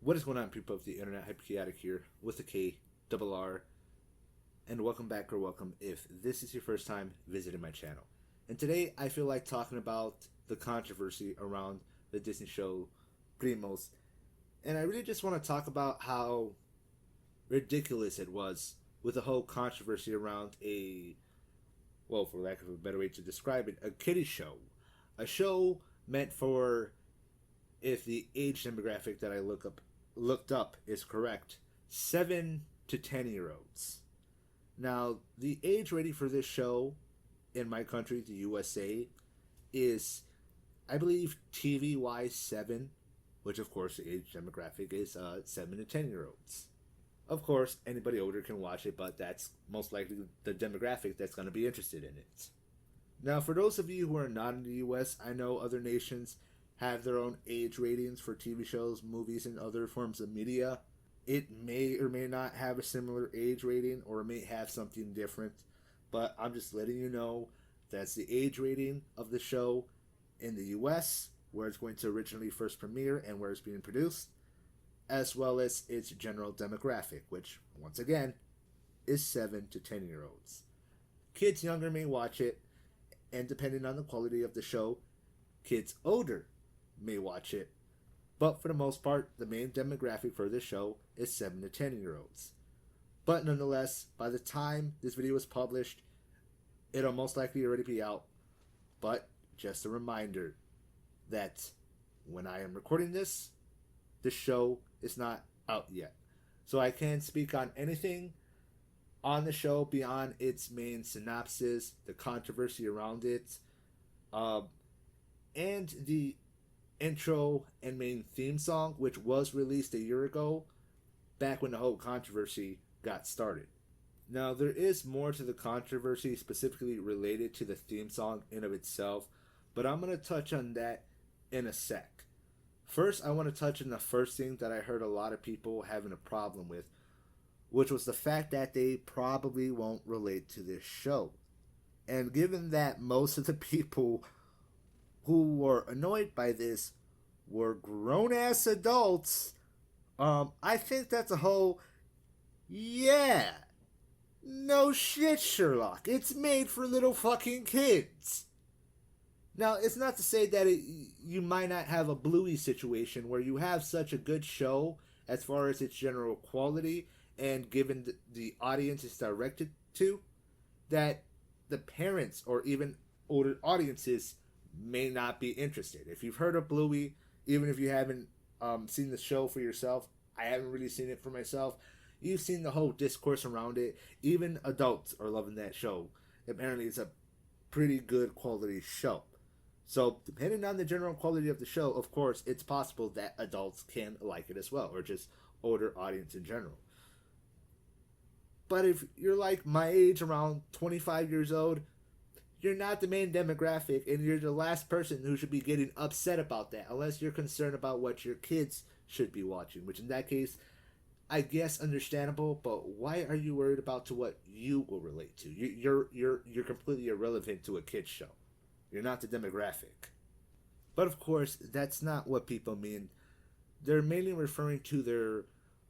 What is going on, people of the internet? Khaotic here with a K, double R, and welcome back or welcome if this is your first time visiting my channel. And today I feel like talking about the controversy around the Disney show PRIMOS, and I really just want to talk about how ridiculous it was with the whole controversy around well, for lack of a better way to describe it, a kiddie show. A show meant for, if the age demographic that I looked up is correct, 7 to 10-year-olds. Now, the age rating for this show in my country, the USA, is, I believe, TV-wise 7, which of course the age demographic is 7 to 10-year-olds. Of course, anybody older can watch it, but that's most likely the demographic that's going to be interested in it. Now, for those of you who are not in the US, I know other nations have their own age ratings for TV shows, movies, and other forms of media. It may or may not have a similar age rating, or it may have something different, but I'm just letting you know that's the age rating of the show in the US, where it's going to originally first premiere and where it's being produced, as well as its general demographic, which, once again, is 7 to 10-year-olds. Kids younger may watch it, and depending on the quality of the show, kids older may watch it, but for the most part, the main demographic for this show is 7 to 10-year-olds. But nonetheless, by the time this video is published, it'll most likely already be out. But just a reminder that when I am recording this, the show is not out yet. So I can't speak on anything on the show beyond its main synopsis, the controversy around it, and the intro and main theme song, which was released a year ago, back when the whole controversy got started. Now, there is more to the controversy specifically related to the theme song in of itself, but I'm going to touch on that in a sec. First, I want to touch on the first thing that I heard a lot of people having a problem with, which was the fact that they probably won't relate to this show. And given that most of the people who were annoyed by this were grown-ass adults, I think that's a whole, yeah, no shit, Sherlock. It's made for little fucking kids. Now, it's not to say that you might not have a Bluey situation where you have such a good show as far as its general quality and given the audience it's directed to, that the parents or even older audiences may not be interested. If you've heard of Bluey, even if you haven't seen the show for yourself, I haven't really seen it for myself, you've seen the whole discourse around it. Even adults are loving that show. Apparently it's a pretty good quality show. So depending on the general quality of the show, of course, it's possible that adults can like it as well, or just older audience in general. But if you're like my age, around 25 years old, you're not the main demographic, and you're the last person who should be getting upset about that, unless you're concerned about what your kids should be watching, which in that case, I guess understandable, but why are you worried about to what you will relate to? You're completely irrelevant to a kid's show. You're not the demographic. But of course, that's not what people mean. They're mainly referring to their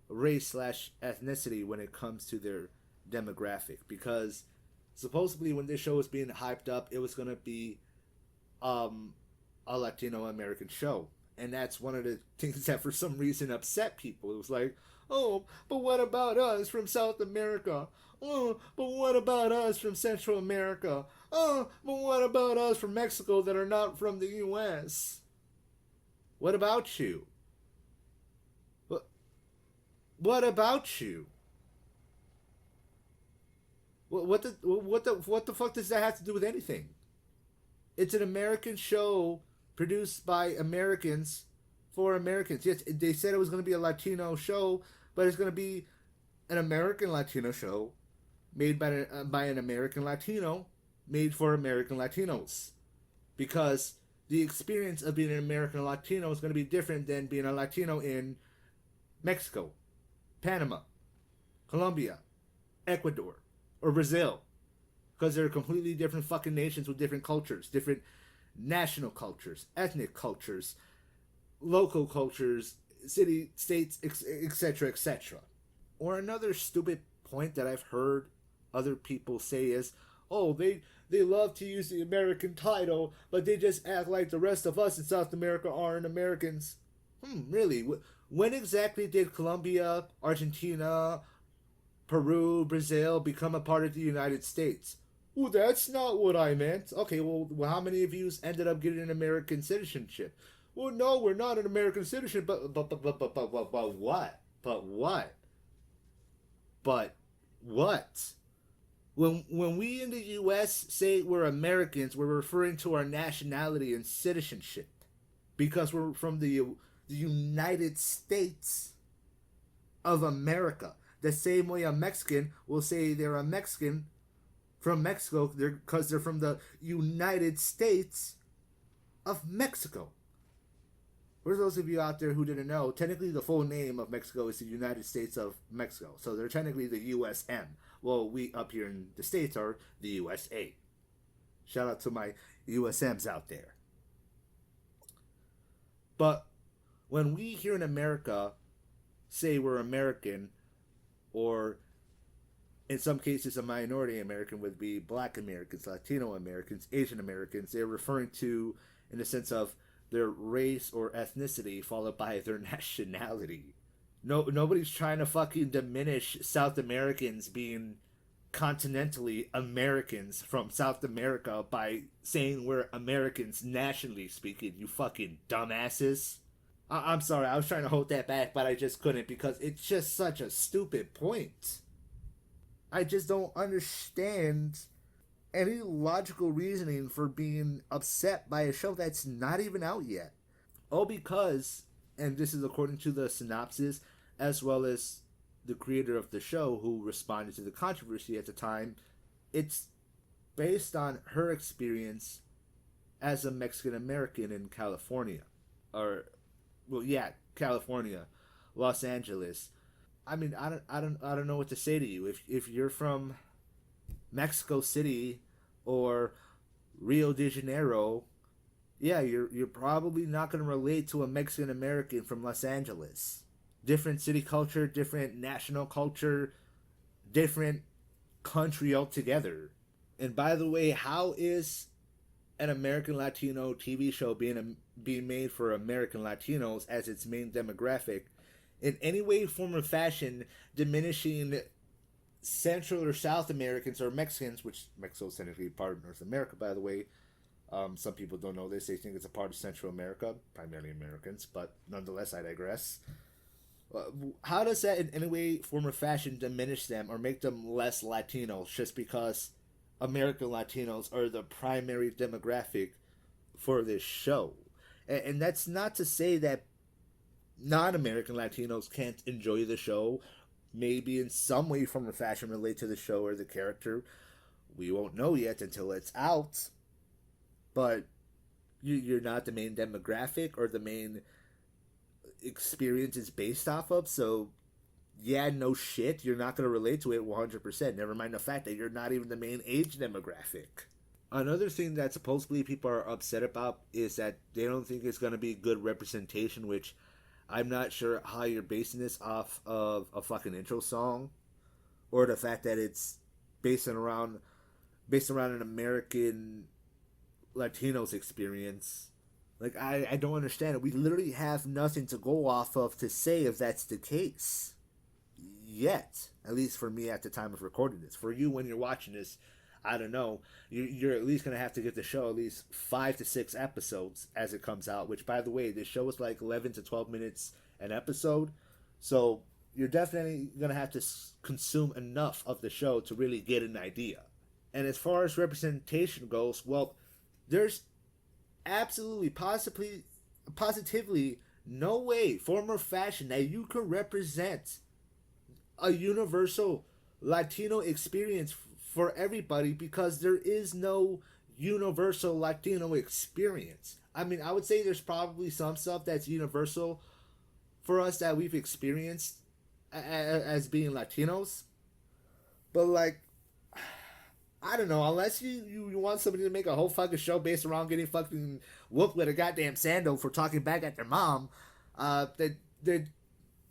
race/ethnicity when it comes to their demographic, because supposedly when this show was being hyped up, it was going to be a Latino American show. And that's one of the things that for some reason upset people. It was like, oh, but what about us from South America? Oh, but what about us from Central America? Oh, but what about us from Mexico that are not from the US? What about you? What about you? What the fuck does that have to do with anything? It's an American show produced by Americans for Americans. Yes, they said it was going to be a Latino show, but it's going to be an American Latino show made by an American Latino, made for American Latinos. Because the experience of being an American Latino is going to be different than being a Latino in Mexico, Panama, Colombia, Ecuador, or Brazil. Because they're completely different fucking nations with different cultures, different national cultures, ethnic cultures, local cultures, city, states, etc., etc. Or another stupid point that I've heard other people say is, oh, they love to use the American title, but they just act like the rest of us in South America aren't Americans. Really? When exactly did Colombia, Argentina, Peru, Brazil become a part of the United States? Well, that's not what I meant. Okay, well, how many of you ended up getting an American citizenship? Well, no, we're not an American citizen, but what? But what? But what? When we in the U.S. say we're Americans, we're referring to our nationality and citizenship because we're from the United States of America. The same way a Mexican will say they're a Mexican from Mexico because they're from the United States of Mexico. For those of you out there who didn't know, technically the full name of Mexico is the United States of Mexico. So they're technically the USM. Well, we up here in the States are the USA. Shout out to my USMs out there. But when we here in America say we're American, or in some cases a minority American would be Black Americans, Latino Americans, Asian Americans, they're referring to in the sense of their race or ethnicity followed by their nationality. Nobody's trying to fucking diminish South Americans being continentally Americans from South America by saying we're Americans nationally speaking, you fucking dumbasses. I'm sorry, I was trying to hold that back, but I just couldn't because it's just such a stupid point. I just don't understand any logical reasoning for being upset by a show that's not even out yet. Oh, because, and this is according to the synopsis, as well as the creator of the show who responded to the controversy at the time, it's based on her experience as a Mexican American in California. California, Los Angeles. I mean, I don't know what to say to you. If you're from Mexico City or Rio de Janeiro, yeah, you're probably not going to relate to a Mexican American from Los Angeles. Different city culture, different national culture, different country altogether. And by the way, how is an American Latino TV show being made for American Latinos as its main demographic in any way, form, or fashion diminishing Central or South Americans or Mexicans, which Mexico is technically part of North America, by the way. Some people don't know this. They think it's a part of Central America, primarily Americans, but nonetheless, I digress. How does that in any way, form, or fashion diminish them or make them less Latinos just because American Latinos are the primary demographic for this show? And that's not to say that non-American Latinos can't enjoy the show, maybe in some way, form, or fashion relate to the show or the character. We won't know yet until it's out. But you're not the main demographic or the main experience is based off of, so yeah, no shit, you're not going to relate to it 100%. Never mind the fact that you're not even the main age demographic. Another thing that supposedly people are upset about is that they don't think it's going to be good representation, which I'm not sure how you're basing this off of a fucking intro song or the fact that it's based around an American Latinos experience. Like, I don't understand it. We literally have nothing to go off of to say if that's the case. Yet. At least for me at the time of recording this. For you when you're watching this, I don't know. You're at least going to have to give the show at least 5 to 6 episodes as it comes out. Which, by the way, this show is like 11 to 12 minutes an episode. So, you're definitely going to have to consume enough of the show to really get an idea. And as far as representation goes, well, there's absolutely, positively no way, form, or fashion that you can represent a universal Latino experience for everybody because there is no universal Latino experience. I mean, I would say there's probably some stuff that's universal for us that we've experienced as being Latinos. But, like, I don't know, unless you want somebody to make a whole fucking show based around getting fucking whooped with a goddamn sandal for talking back at their mom, that that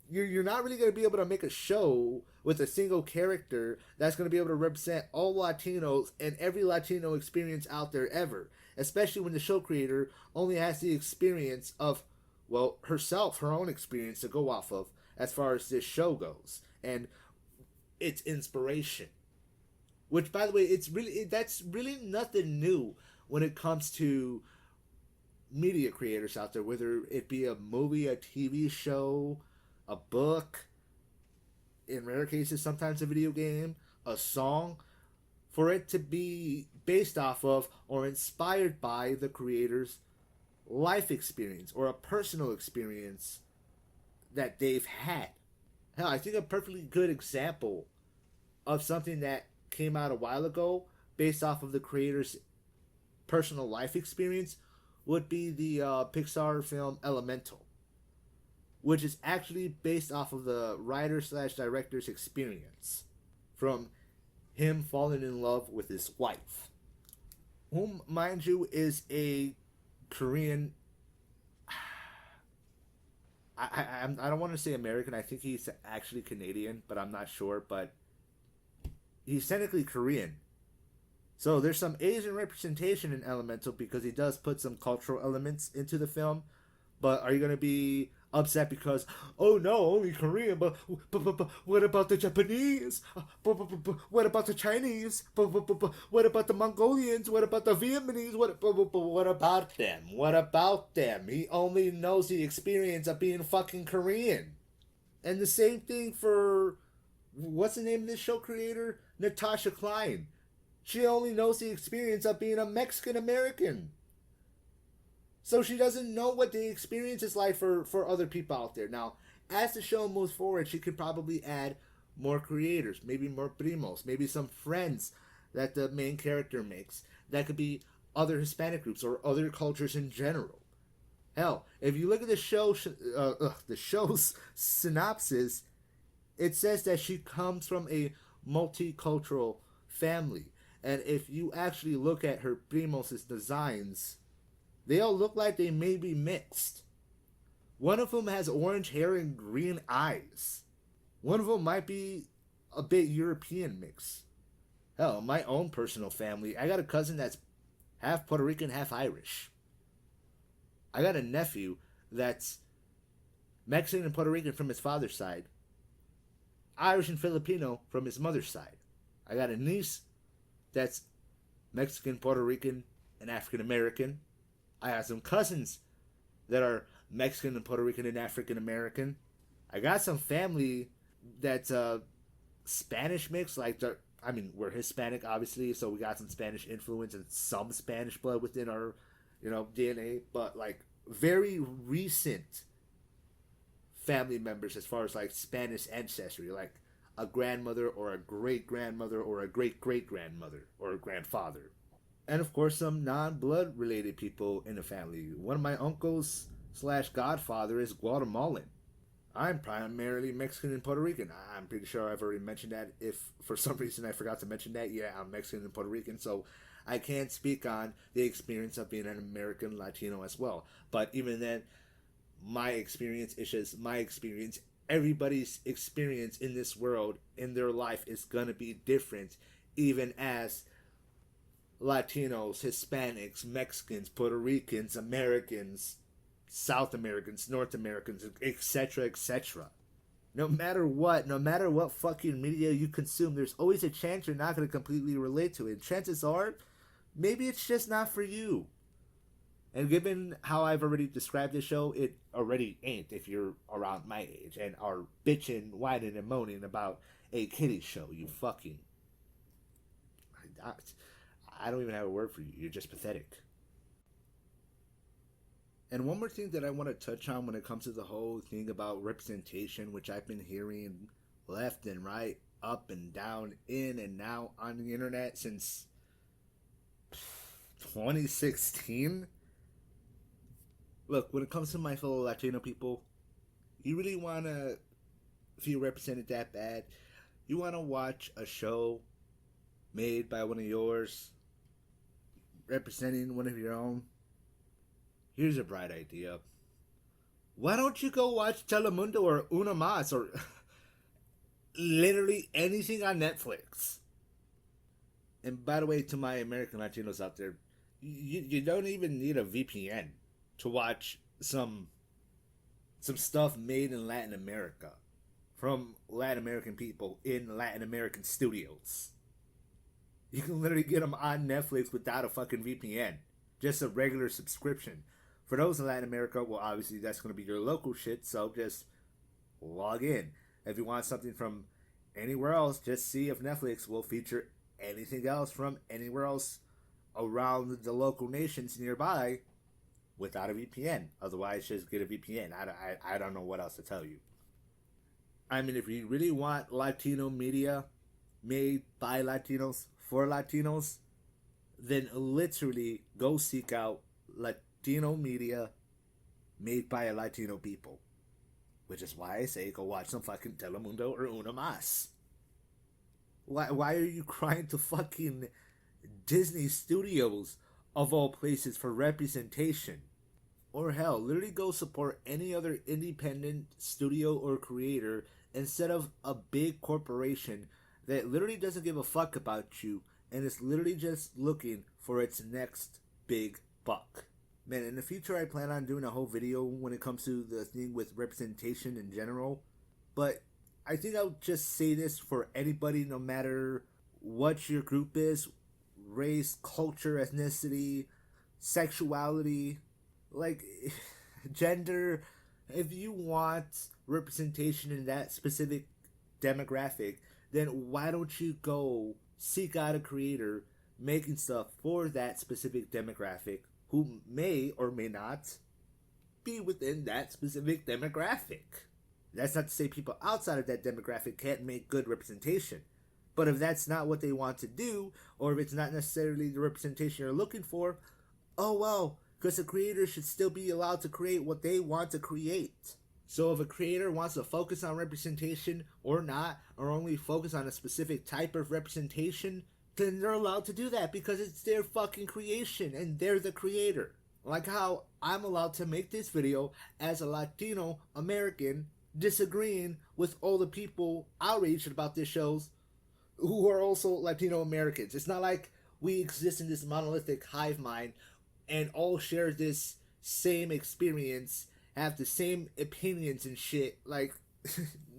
you're not really going to be able to make a show with a single character that's going to be able to represent all Latinos and every Latino experience out there ever, especially when the show creator only has the experience of, well, herself, her own experience to go off of as far as this show goes and its inspiration. Which, by the way, that's really nothing new when it comes to media creators out there, whether it be a movie, a TV show, a book, in rare cases, sometimes a video game, a song, for it to be based off of or inspired by the creator's life experience or a personal experience that they've had. Hell, I think a perfectly good example of something that came out a while ago based off of the creator's personal life experience would be the Pixar film Elemental, which is actually based off of the writer/director's experience from him falling in love with his wife, whom, mind you, is a Korean. I don't want to say American. I think he's actually Canadian, but I'm not sure. But he's technically Korean. So there's some Asian representation in Elemental because he does put some cultural elements into the film. But are you going to be upset because, oh no, only Korean, but what about the Japanese? What about the Chinese? What about the Mongolians? What about the Vietnamese? What about them? What about them? He only knows the experience of being fucking Korean. And the same thing for, what's the name of this show creator? Natasha Klein. She only knows the experience of being a Mexican American. So she doesn't know what the experience is like for other people out there. Now, as the show moves forward, she could probably add more creators, maybe more primos, maybe some friends that the main character makes. That could be other Hispanic groups or other cultures in general. Hell, if you look at the show's synopsis, it says that she comes from a multicultural family. And if you actually look at her primos' designs, they all look like they may be mixed. One of them has orange hair and green eyes. One of them might be a bit European mix. Hell, my own personal family, I got a cousin that's half Puerto Rican, half Irish. I got a nephew that's Mexican and Puerto Rican from his father's side, Irish and Filipino from his mother's side. I got a niece that's Mexican, Puerto Rican, and African American. I have some cousins that are Mexican and Puerto Rican and African American. I got some family that's Spanish mix. We're Hispanic, obviously, so we got some Spanish influence and some Spanish blood within our, DNA. But very recent family members as far as Spanish ancestry, like a grandmother or a great grandmother or a great great grandmother or a grandfather. And of course, some non-blood related people in the family. One of my uncles / godfather is Guatemalan. I'm primarily Mexican and Puerto Rican. I'm pretty sure I've already mentioned that. If for some reason I forgot to mention that, yeah, I'm Mexican and Puerto Rican. So I can't speak on the experience of being an American Latino as well. But even then, my experience is just my experience. Everybody's experience in this world, in their life, is going to be different, even as Latinos, Hispanics, Mexicans, Puerto Ricans, Americans, South Americans, North Americans, etc., etc. No matter what fucking media you consume, there's always a chance you're not going to completely relate to it. Chances are, maybe it's just not for you. And given how I've already described this show, it already ain't if you're around my age and are bitching, whining, and moaning about a kiddie show, you fucking... I don't even have a word for you. You're just pathetic. And one more thing that I want to touch on when it comes to the whole thing about representation, which I've been hearing left and right, up and down, in and out on the internet since 2016. Look, when it comes to my fellow Latino people, you really want to feel represented that bad? You want to watch a show made by one of yours, representing one of your own? Here's a bright idea. why don't you go watch Telemundo or Una Mas or literally anything on Netflix? And by the way, to my American Latinos out there, you don't even need a VPN to watch some stuff made in Latin America from Latin American people in Latin American studios. You can literally get them on Netflix without a fucking VPN. Just a regular subscription. For those in Latin America, well, obviously that's going to be your local shit, so just log in. If you want something from anywhere else, just see if Netflix will feature anything else from anywhere else around the local nations nearby without a VPN. Otherwise, just get a VPN. I don't know what else to tell you. I mean, if you really want Latino media made by Latinos for Latinos, then literally go seek out Latino media made by a Latino people. Which is why I say go watch some fucking Telemundo or Una Mas. Why are you crying to fucking Disney Studios, of all places, for representation? Or hell, literally go support any other independent studio or creator instead of a big corporation that literally doesn't give a fuck about you and is literally just looking for its next big buck. Man, in the future I plan on doing a whole video when it comes to the thing with representation in general, but I think I'll just say this for anybody, no matter what your group is, race, culture, ethnicity, sexuality, like gender. If you want representation in that specific demographic, then why don't you go seek out a creator making stuff for that specific demographic who may or may not be within that specific demographic. That's not to say people outside of that demographic can't make good representation. But if that's not what they want to do, or if it's not necessarily the representation you're looking for, oh well, because the creator should still be allowed to create what they want to create. So if a creator wants to focus on representation or not, or only focus on a specific type of representation, then they're allowed to do that because it's their fucking creation and they're the creator. Like how I'm allowed to make this video as a Latino American disagreeing with all the people outraged about this shows who are also Latino Americans. It's not like we exist in this monolithic hive mind and all share this same experience, have the same opinions and shit. Like,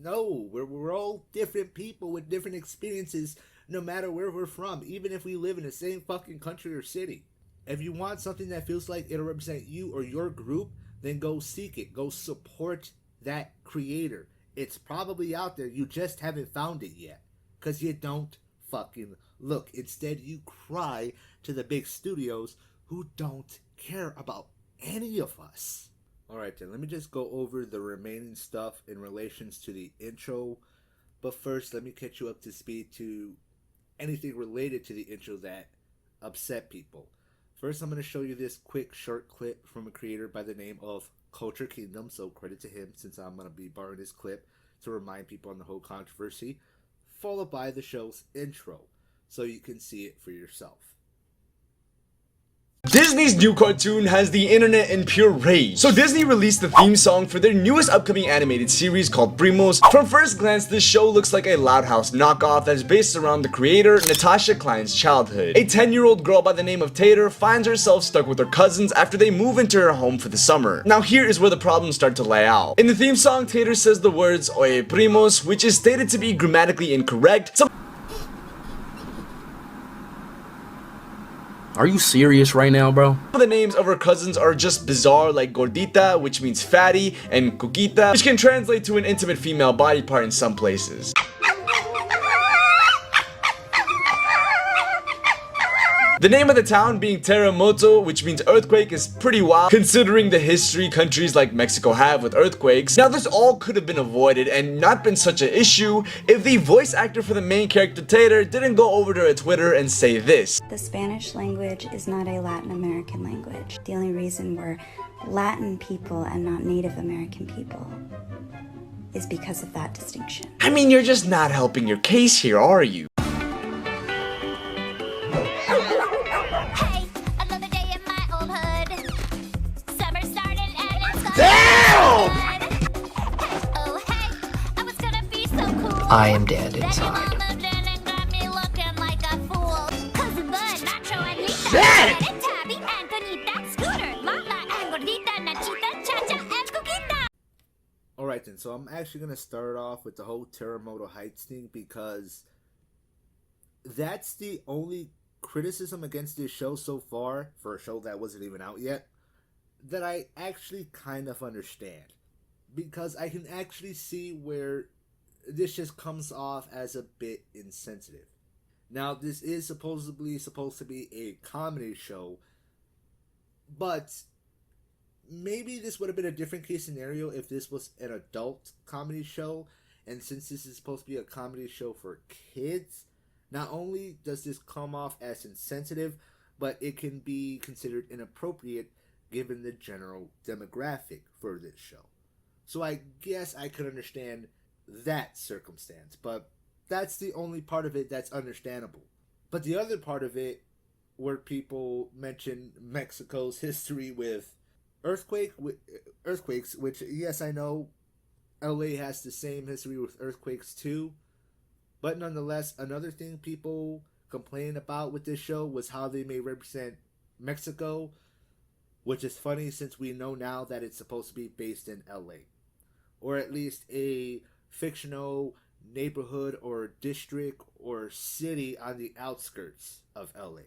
no, we're all different people with different experiences no matter where we're from, even if we live in the same fucking country or city. If you want something that feels like it'll represent you or your group, then go seek it. Go support that creator. It's probably out there. You just haven't found it yet because you don't fucking look. Instead, you cry to the big studios who don't care about any of us. Alright then, let me just go over the remaining stuff in relations to the intro. But first, let me catch you up to speed to anything related to the intro that upset people. First, I'm going to show you this quick short clip from a creator by the name of Culture Kingdom, so credit to him since I'm going to be borrowing this clip to remind people on the whole controversy, followed by the show's intro, so you can see it for yourself. Disney's new cartoon has the internet in pure rage. So Disney released the theme song for their newest upcoming animated series called PRIMOS. From first glance, this show looks like a Loud House knockoff that is based around the creator, Natasha Klein's childhood. A 10-year-old girl by the name of Tater finds herself stuck with her cousins after they move into her home for the summer. Now here is where the problems start to lay out. In the theme song, Tater says the words "Oye primos," which is stated to be grammatically incorrect. Are you serious right now, bro? Some of the names of her cousins are just bizarre, like Gordita, which means fatty, and Coquita, which can translate to an intimate female body part in some places. The name of the town being Terremoto, which means earthquake, is pretty wild considering the history countries like Mexico have with earthquakes. Now this all could have been avoided and not been such an issue if the voice actor for the main character Tater didn't go over to her Twitter and say this. The Spanish language is not a Latin American language. The only reason we're Latin people and not Native American people is because of that distinction. I mean, you're just not helping your case here, are you? Hey, another day in my old hood. Summer started and it's gone. Damn! I am dead inside. Alright then, so I'm actually going to start off with the whole Terremoto Heights thing because that's the only criticism against this show so far, for a show that wasn't even out yet, that I actually kind of understand. Because I can actually see where this just comes off as a bit insensitive. Now, this is supposedly supposed to be a comedy show, but maybe this would have been a different case scenario if this was an adult comedy show. And since this is supposed to be a comedy show for kids, not only does this come off as insensitive, but it can be considered inappropriate given the general demographic for this show. So I guess I could understand that circumstance, but that's the only part of it that's understandable. But the other part of it, where people mention Mexico's history with earthquakes, which, yes, I know LA has the same history with earthquakes too, but nonetheless, another thing people complained about with this show was how they may represent Mexico, which is funny since we know now that it's supposed to be based in LA, or at least a fictional neighborhood or district or city on the outskirts of LA.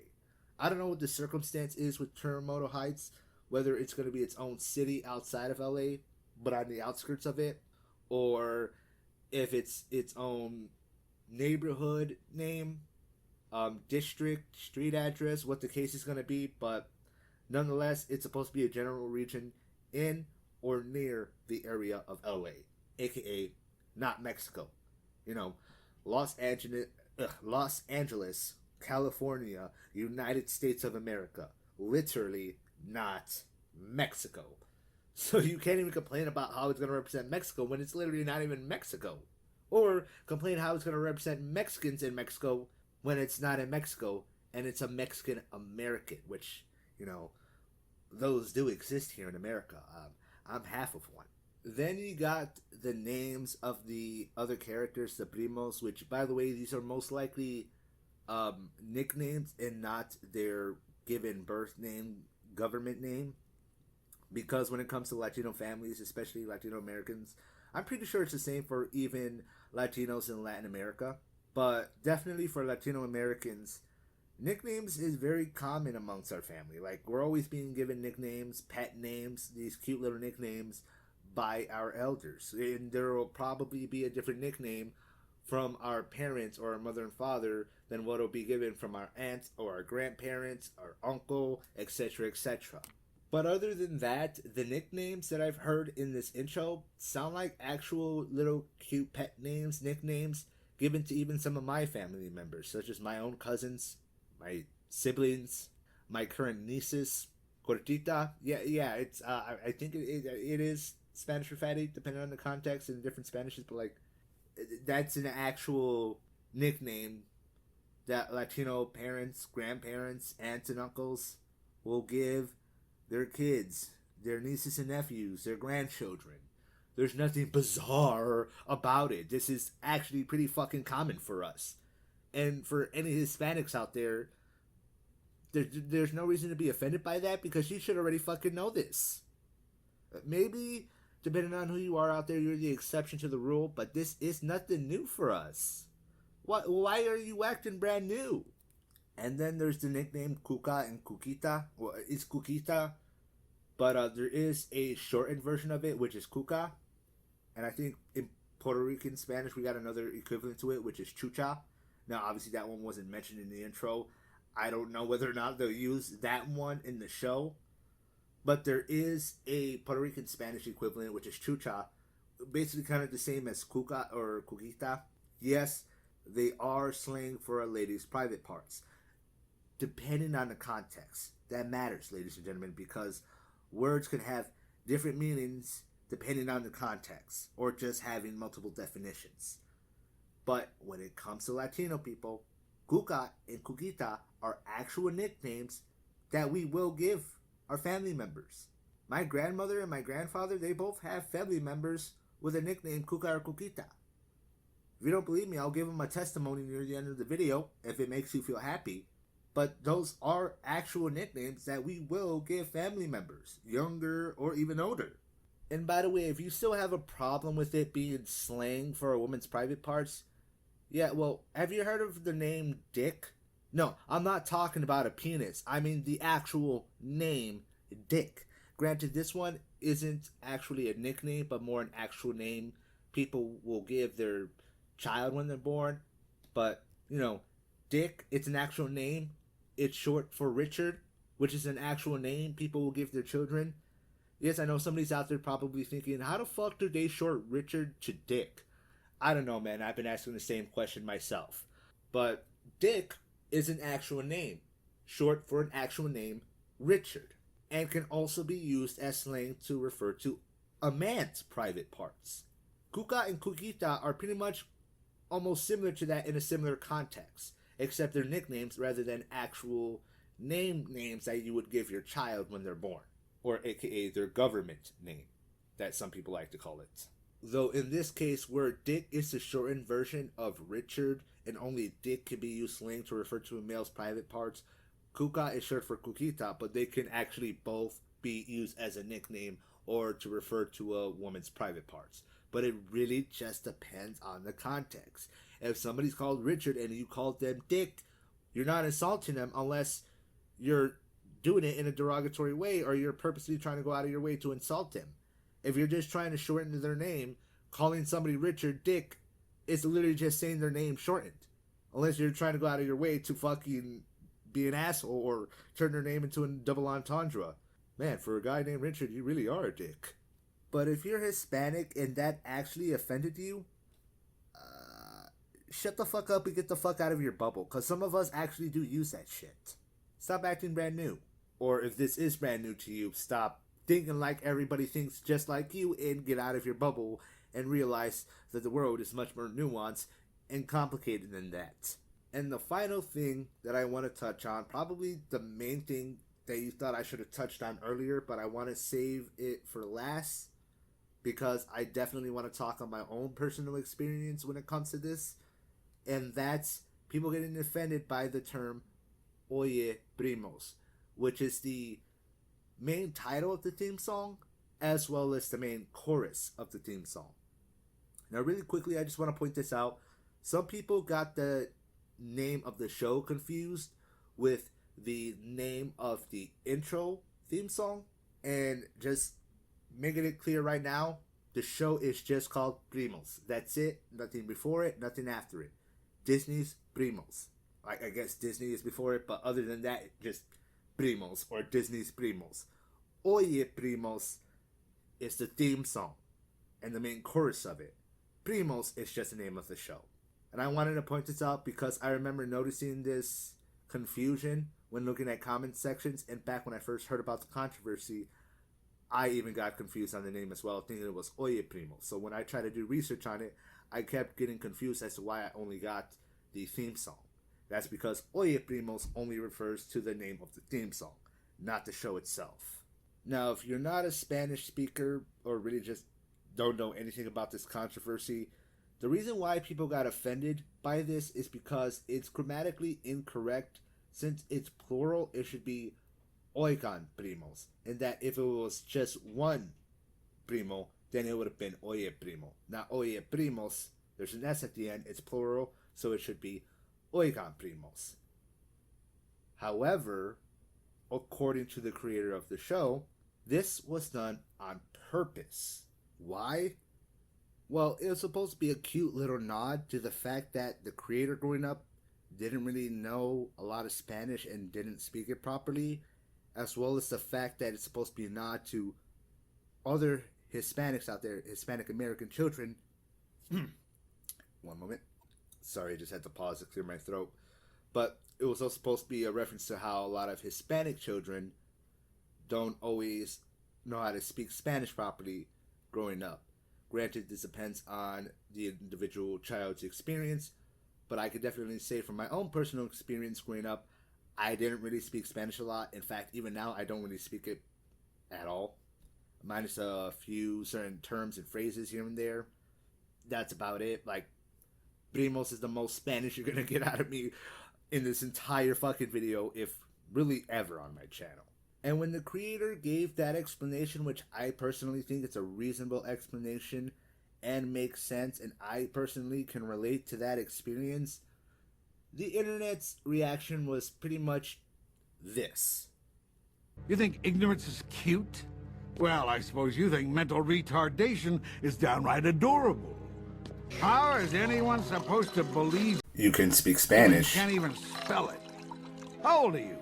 I don't know what the circumstance is with Terremoto Heights, whether it's going to be its own city outside of LA, but on the outskirts of it, or if it's its own neighborhood name, district, street address, what the case is going to be, but nonetheless, it's supposed to be a general region in or near the area of LA, aka not Mexico. You know, Los Angeles, California, United States of America. Literally not Mexico. So you can't even complain about how it's going to represent Mexico when it's literally not even Mexico. Or complain how it's going to represent Mexicans in Mexico when it's not in Mexico and it's a Mexican American, which, you know, those do exist here in America. I'm half of one. Then you got the names of the other characters, the Primos, which, by the way, these are most likely nicknames and not their given birth name, government name. Because when it comes to Latino families, especially Latino Americans, I'm pretty sure it's the same for even Latinos in Latin America. But definitely for Latino Americans, nicknames is very common amongst our family. Like, we're always being given nicknames, pet names, these cute little nicknames by our elders. And there will probably be a different nickname from our parents or our mother and father than what will be given from our aunts or our grandparents, our uncle, etc., etc. But other than that, the nicknames that I've heard in this intro sound like actual little cute pet names, nicknames, given to even some of my family members, such as my own cousins, my siblings, my current nieces, Cortita. Yeah, it's, I think it is Spanish for fatty, depending on the context and different Spanishes, but like, that's an actual nickname that Latino parents, grandparents, aunts and uncles will give their kids, their nieces and nephews, their grandchildren. There's nothing bizarre about it. This is actually pretty fucking common for us. And for any Hispanics out there, there's no reason to be offended by that, because you should already fucking know this. Maybe, depending on who you are out there, you're the exception to the rule, but this is nothing new for us. Why are you acting brand new? And then there's the nickname Cuca and Cuquita. Well, it's Cuquita, but there is a shortened version of it, which is Cuca. And I think in Puerto Rican Spanish, we got another equivalent to it, which is Chucha. Now, obviously, that one wasn't mentioned in the intro. I don't know whether or not they'll use that one in the show. But there is a Puerto Rican Spanish equivalent, which is Chucha. Basically kind of the same as Cuca or Cuquita. Yes, they are slang for a lady's private parts. Depending on the context. That matters, ladies and gentlemen, because words can have different meanings depending on the context, or just having multiple definitions. But when it comes to Latino people, Cuca and Cuquita are actual nicknames that we will give our family members. My grandmother and my grandfather, they both have family members with a nickname Cuca or Cuquita. If you don't believe me, I'll give them my testimony near the end of the video if it makes you feel happy. But those are actual nicknames that we will give family members, younger or even older. And by the way, if you still have a problem with it being slang for a woman's private parts, yeah, well, have you heard of the name Dick? No, I'm not talking about a penis. I mean the actual name Dick. Granted, this one isn't actually a nickname, but more an actual name people will give their child when they're born. But, Dick, it's an actual name. It's short for Richard, which is an actual name people will give their children. Yes, I know somebody's out there probably thinking, how the fuck do they short Richard to Dick? I don't know, man. I've been asking the same question myself. But Dick is an actual name, short for an actual name, Richard, and can also be used as slang to refer to a man's private parts. Kuka and Kukita are pretty much almost similar to that in a similar context, except they're nicknames rather than actual names that you would give your child when they're born, or aka their government name, that some people like to call it. Though in this case, where Dick is the shortened version of Richard, and only Dick can be used slang to refer to a male's private parts, Kuka is short for Kukita, but they can actually both be used as a nickname or to refer to a woman's private parts. But it really just depends on the context. If somebody's called Richard and you called them Dick, you're not insulting them unless you're doing it in a derogatory way or you're purposely trying to go out of your way to insult them. If you're just trying to shorten their name, calling somebody Richard Dick is literally just saying their name shortened. Unless you're trying to go out of your way to fucking be an asshole or turn their name into a double entendre. Man, for a guy named Richard, you really are a dick. But if you're Hispanic and that actually offended you, shut the fuck up and get the fuck out of your bubble. Because some of us actually do use that shit. Stop acting brand new. Or if this is brand new to you, stop thinking like everybody thinks just like you and get out of your bubble and realize that the world is much more nuanced and complicated than that. And the final thing that I want to touch on, probably the main thing that you thought I should have touched on earlier, but I want to save it for last because I definitely want to talk on my own personal experience when it comes to this, and that's people getting offended by the term Oye Primos, which is the main title of the theme song as well as the main chorus of the theme song. Now really quickly, I just want to point this out. Some people got the name of the show confused with the name of the intro theme song, and just making it clear right now, the show is just called Primos. That's it. Nothing before it, nothing after it. Disney's Primos. I guess Disney is before it, but other than that, just Primos or Disney's Primos. Oye Primos is the theme song and the main chorus of it. Primos is just the name of the show. And I wanted to point this out because I remember noticing this confusion when looking at comment sections, and back when I first heard about the controversy, I even got confused on the name as well, thinking it was Oye Primos. So when I tried to do research on it, I kept getting confused as to why I only got the theme song. That's because Oye Primos only refers to the name of the theme song, not the show itself. Now, if you're not a Spanish speaker or really just don't know anything about this controversy, the reason why people got offended by this is because it's grammatically incorrect. Since it's plural, it should be oigan primos, and that if it was just one primo, then it would have been oye primo. Now, oye primos, there's an S at the end, it's plural, so it should be oigan primos. However, according to the creator of the show, this was done on purpose. Why? Well, it was supposed to be a cute little nod to the fact that the creator growing up didn't really know a lot of Spanish and didn't speak it properly, as well as the fact that it's supposed to be a nod to other Hispanics out there, Hispanic American children. One moment. Sorry, I just had to pause to clear my throat. But it was also supposed to be a reference to how a lot of Hispanic children don't always know how to speak Spanish properly growing up. Granted, this depends on the individual child's experience, but I could definitely say from my own personal experience growing up, I didn't really speak Spanish a lot. In fact, even now, I don't really speak it at all. Minus a few certain terms and phrases here and there. That's about it. Like, Primos is the most Spanish you're gonna get out of me in this entire fucking video, if really ever on my channel. And when the creator gave that explanation, which I personally think it's a reasonable explanation and makes sense, and I personally can relate to that experience, the internet's reaction was pretty much this. You think ignorance is cute? Well, I suppose you think mental retardation is downright adorable. How is anyone supposed to believe You can speak you Spanish. can't even spell it? How old are you?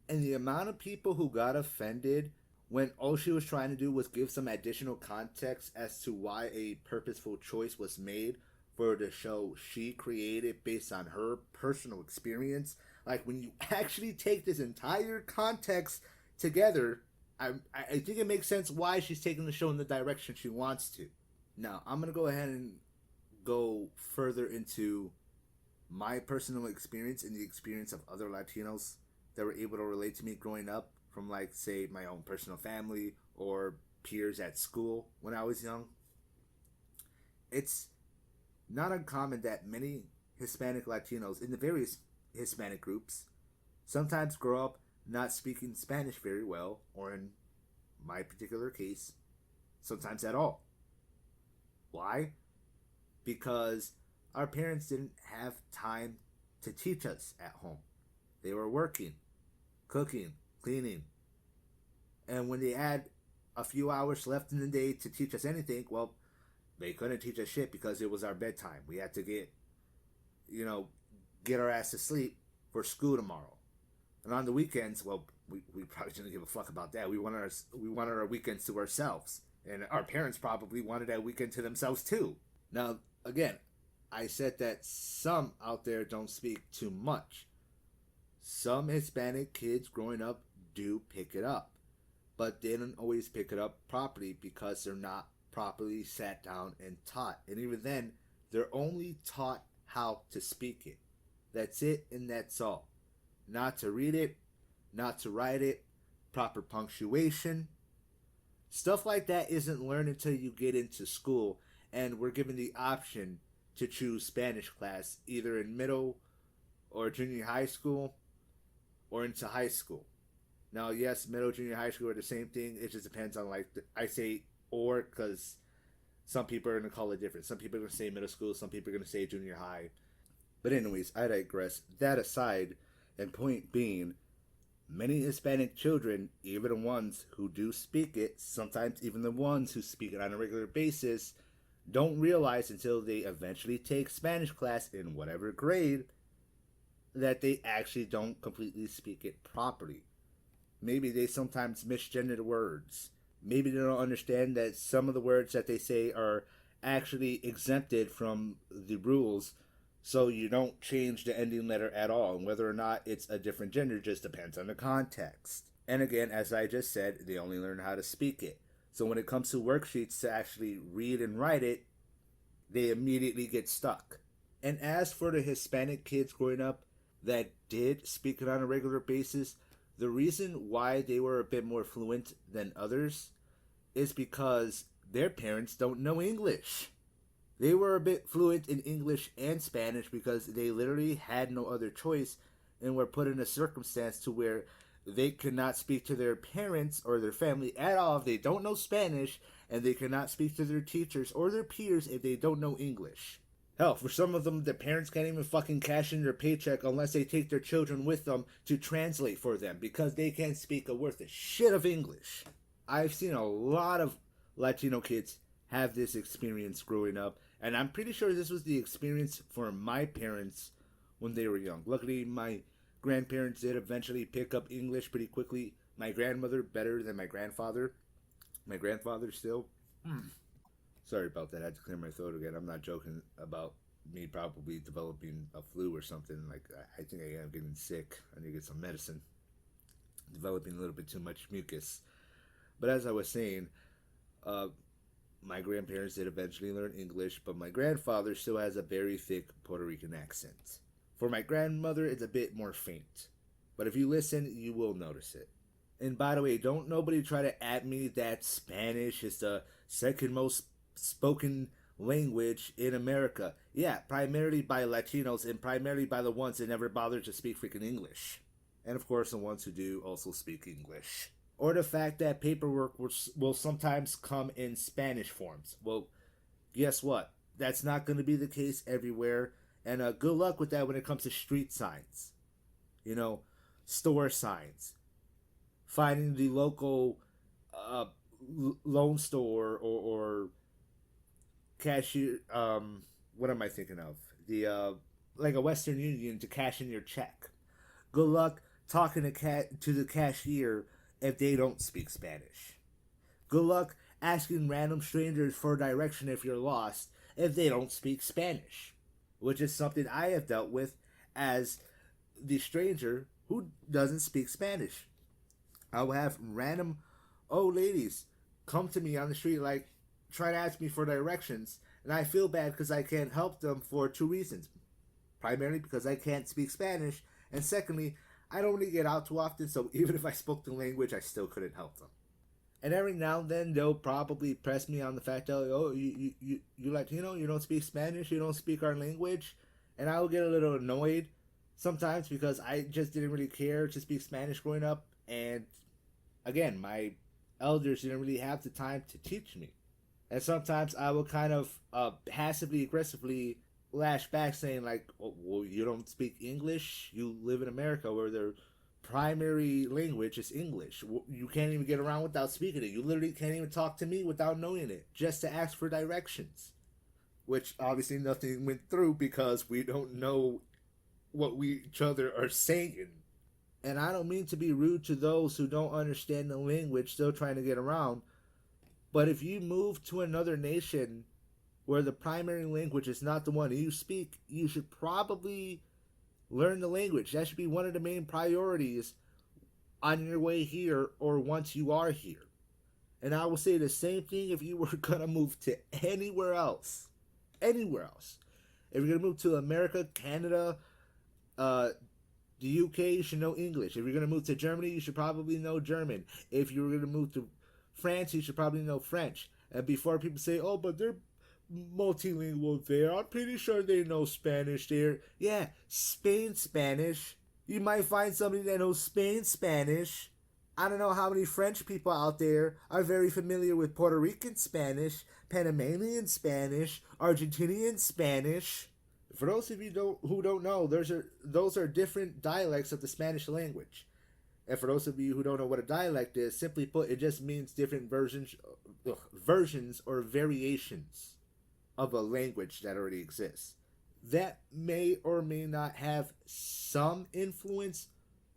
And the amount of people who got offended when all she was trying to do was give some additional context as to why a purposeful choice was made for the show she created based on her personal experience. Like, when you actually take this entire context together, I think it makes sense why she's taking the show in the direction she wants to. Now, I'm going to go ahead and go further into my personal experience and the experience of other Latinos that were able to relate to me growing up from, like, say, my own personal family or peers at school when I was young. It's not uncommon that many Hispanic Latinos in the various Hispanic groups sometimes grow up not speaking Spanish very well, or in my particular case, sometimes at all. Why? Because our parents didn't have time to teach us at home. They were working, cooking, cleaning. And when they had a few hours left in the day to teach us anything, well, they couldn't teach us shit because it was our bedtime. We had to get our ass to sleep for school tomorrow. And on the weekends, well, we probably didn't give a fuck about that. We wanted our weekends to ourselves. And our parents probably wanted that weekend to themselves too. Now, again, I said that some out there don't speak too much. Some Hispanic kids growing up do pick it up, but they don't always pick it up properly because they're not properly sat down and taught. And even then, they're only taught how to speak it. That's it, and that's all. Not to read it, not to write it, proper punctuation. Stuff like that isn't learned until you get into school, and we're given the option to choose Spanish class either in middle or junior high school or into high school. Now, yes, middle, junior high school are the same thing. It just depends on, like, I say or because some people are going to call it different. Some people are going to say middle school, some people are going to say junior high. But anyways, I digress. That aside, and point being, many Hispanic children, even the ones who do speak it, sometimes even the ones who speak it on a regular basis, don't realize until they eventually take Spanish class in whatever grade that they actually don't completely speak it properly. Maybe they sometimes misgender words. Maybe they don't understand that some of the words that they say are actually exempted from the rules, so you don't change the ending letter at all. And whether or not it's a different gender just depends on the context. And again, as I just said, they only learn how to speak it. So when it comes to worksheets to actually read and write it, they immediately get stuck. And as for the Hispanic kids growing up that did speak it on a regular basis, the reason why they were a bit more fluent than others is because their parents don't know English. They were a bit fluent in English and Spanish because they literally had no other choice and were put in a circumstance to where they could not speak to their parents or their family at all if they don't know Spanish, and they cannot speak to their teachers or their peers if they don't know English. Hell, for some of them, their parents can't even fucking cash in their paycheck unless they take their children with them to translate for them because they can't speak a worth of shit of English. I've seen a lot of Latino kids have this experience growing up, and I'm pretty sure this was the experience for my parents when they were young. Luckily, my grandparents did eventually pick up English pretty quickly. My grandmother better than my grandfather. My grandfather still. Sorry about that. I had to clear my throat again. I'm not joking about me probably developing a flu or something. Like, I think I am getting sick. I need to get some medicine. Developing a little bit too much mucus. But as I was saying, my grandparents did eventually learn English, but my grandfather still has a very thick Puerto Rican accent. For my grandmother, it's a bit more faint. But if you listen, you will notice it. And by the way, don't nobody try to at me that Spanish is the second most spoken language in America. Yeah, primarily by Latinos and primarily by the ones that never bothered to speak freaking English. And of course, the ones who do also speak English. Or the fact that paperwork will sometimes come in Spanish forms. Well, guess what? That's not going to be the case everywhere. And good luck with that when it comes to street signs. You know, store signs. Finding the local loan store or cashier. What am I thinking of? The like a Western Union to cash in your check. Good luck talking to the cashier if they don't speak Spanish. Good luck asking random strangers for direction if you're lost if they don't speak Spanish, which is something I have dealt with as the stranger who doesn't speak Spanish. I will have random old ladies come to me on the street, like, try to ask me for directions, and I feel bad because I can't help them for two reasons. Primarily because I can't speak Spanish, and secondly, I don't really get out too often, so even if I spoke the language, I still couldn't help them. And every now and then, they'll probably press me on the fact that, oh, you Latino, you don't speak Spanish, you don't speak our language, and I will get a little annoyed sometimes because I just didn't really care to speak Spanish growing up, and again, my elders didn't really have the time to teach me. And sometimes I will kind of passively aggressively lash back saying like, oh, well, you don't speak English? You live in America where their primary language is English. You can't even get around without speaking it. You literally can't even talk to me without knowing it, just to ask for directions. Which obviously nothing went through because we don't know what we each other are saying. And I don't mean to be rude to those who don't understand the language, still trying to get around. But if you move to another nation where the primary language is not the one you speak, you should probably learn the language. That should be one of the main priorities on your way here or once you are here. And I will say the same thing if you were going to move to anywhere else. Anywhere else. If you're going to move to America, Canada, the UK, you should know English. If you're going to move to Germany, you should probably know German. If you're going to move to France, you should probably know French. And before people say, oh, but they're multilingual there, I'm pretty sure they know Spanish there. Yeah, Spain Spanish. You might find somebody that knows Spain Spanish. I don't know how many French people out there are very familiar with Puerto Rican Spanish, Panamanian Spanish, Argentinian Spanish. For those of you who don't know, those are different dialects of the Spanish language. And for those of you who don't know what a dialect is, simply put, it just means different versions or variations of a language that already exists. That may or may not have some influence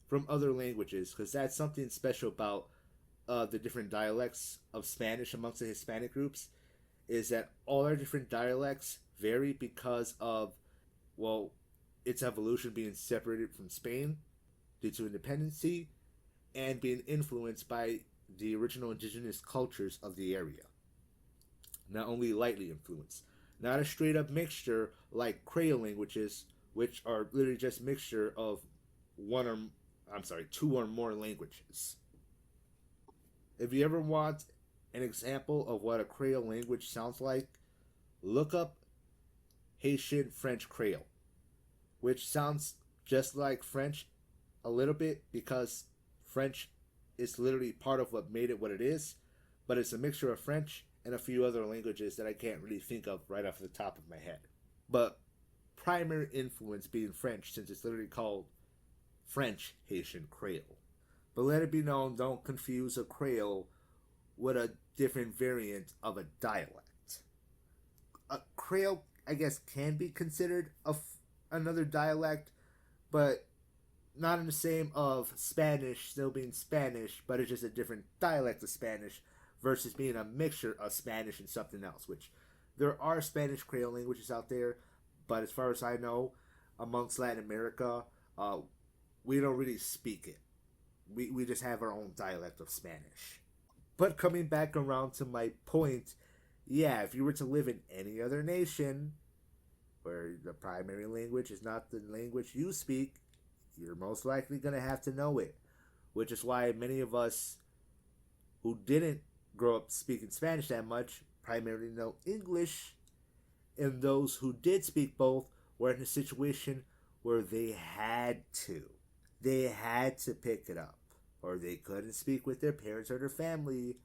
from other languages, because that's something special about the different dialects of Spanish amongst the Hispanic groups, is that all our different dialects vary because of, well, its evolution being separated from Spain due to independency and being influenced by the original indigenous cultures of the area. Not only lightly influenced. Not a straight up mixture like Creole languages, which are literally just mixture of two or more languages. If you ever want an example of what a Creole language sounds like, look up Haitian French Creole, which sounds just like French a little bit because French is literally part of what made it what it is, but it's a mixture of French and a few other languages that I can't really think of right off the top of my head. But primary influence being French, since it's literally called French Haitian Creole. But let it be known, don't confuse a Creole with a different variant of a dialect. A Creole, I guess, can be considered another dialect, but not in the same of Spanish still being Spanish, but it's just a different dialect of Spanish versus being a mixture of Spanish and something else, which there are Spanish Creole languages out there, but as far as I know, amongst Latin America, we don't really speak it. We just have our own dialect of Spanish. But coming back around to my point, yeah, if you were to live in any other nation where the primary language is not the language you speak, you're most likely going to have to know it. Which is why many of us who didn't grow up speaking Spanish that much primarily know English and those who did speak both were in a situation where they had to. They had to pick it up. Or they couldn't speak with their parents or their family,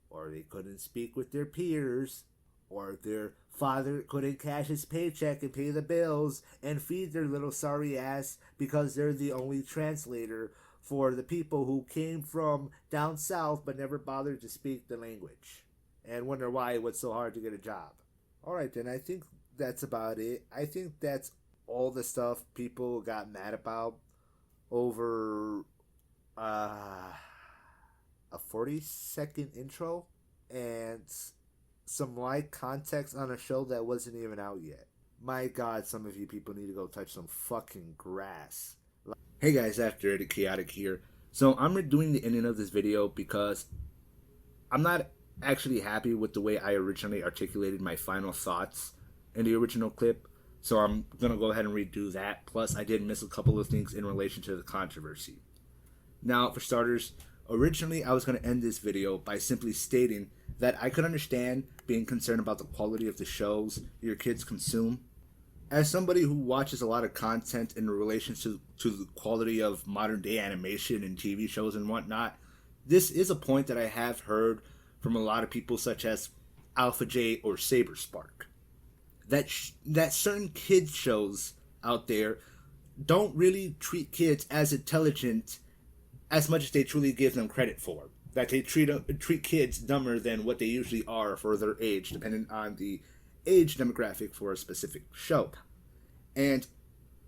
or they couldn't speak with their peers, or their father couldn't cash his paycheck and pay the bills and feed their little sorry ass because they're the only translator for the people who came from down south but never bothered to speak the language and wonder why it was so hard to get a job. Alright then, I think that's about it. I think that's all the stuff people got mad about over a 40-second intro and some light context on a show that wasn't even out yet. My god, some of you people need to go touch some fucking grass. Hey guys, After Edit Khaotic here. So I'm redoing the ending of this video because I'm not actually happy with the way I originally articulated my final thoughts in the original clip. So I'm gonna go ahead and redo that. Plus I did miss a couple of things in relation to the controversy. Now, for starters, originally I was going to end this video by simply stating that I could understand being concerned about the quality of the shows your kids consume. As somebody who watches a lot of content in relation to the quality of modern day animation and TV shows and whatnot, this is a point that I have heard from a lot of people such as Alpha J or Saber Spark. That certain kids shows out there don't really treat kids as intelligent as much as they truly give them credit for. That they treat kids dumber than what they usually are for their age, depending on the age demographic for a specific show. And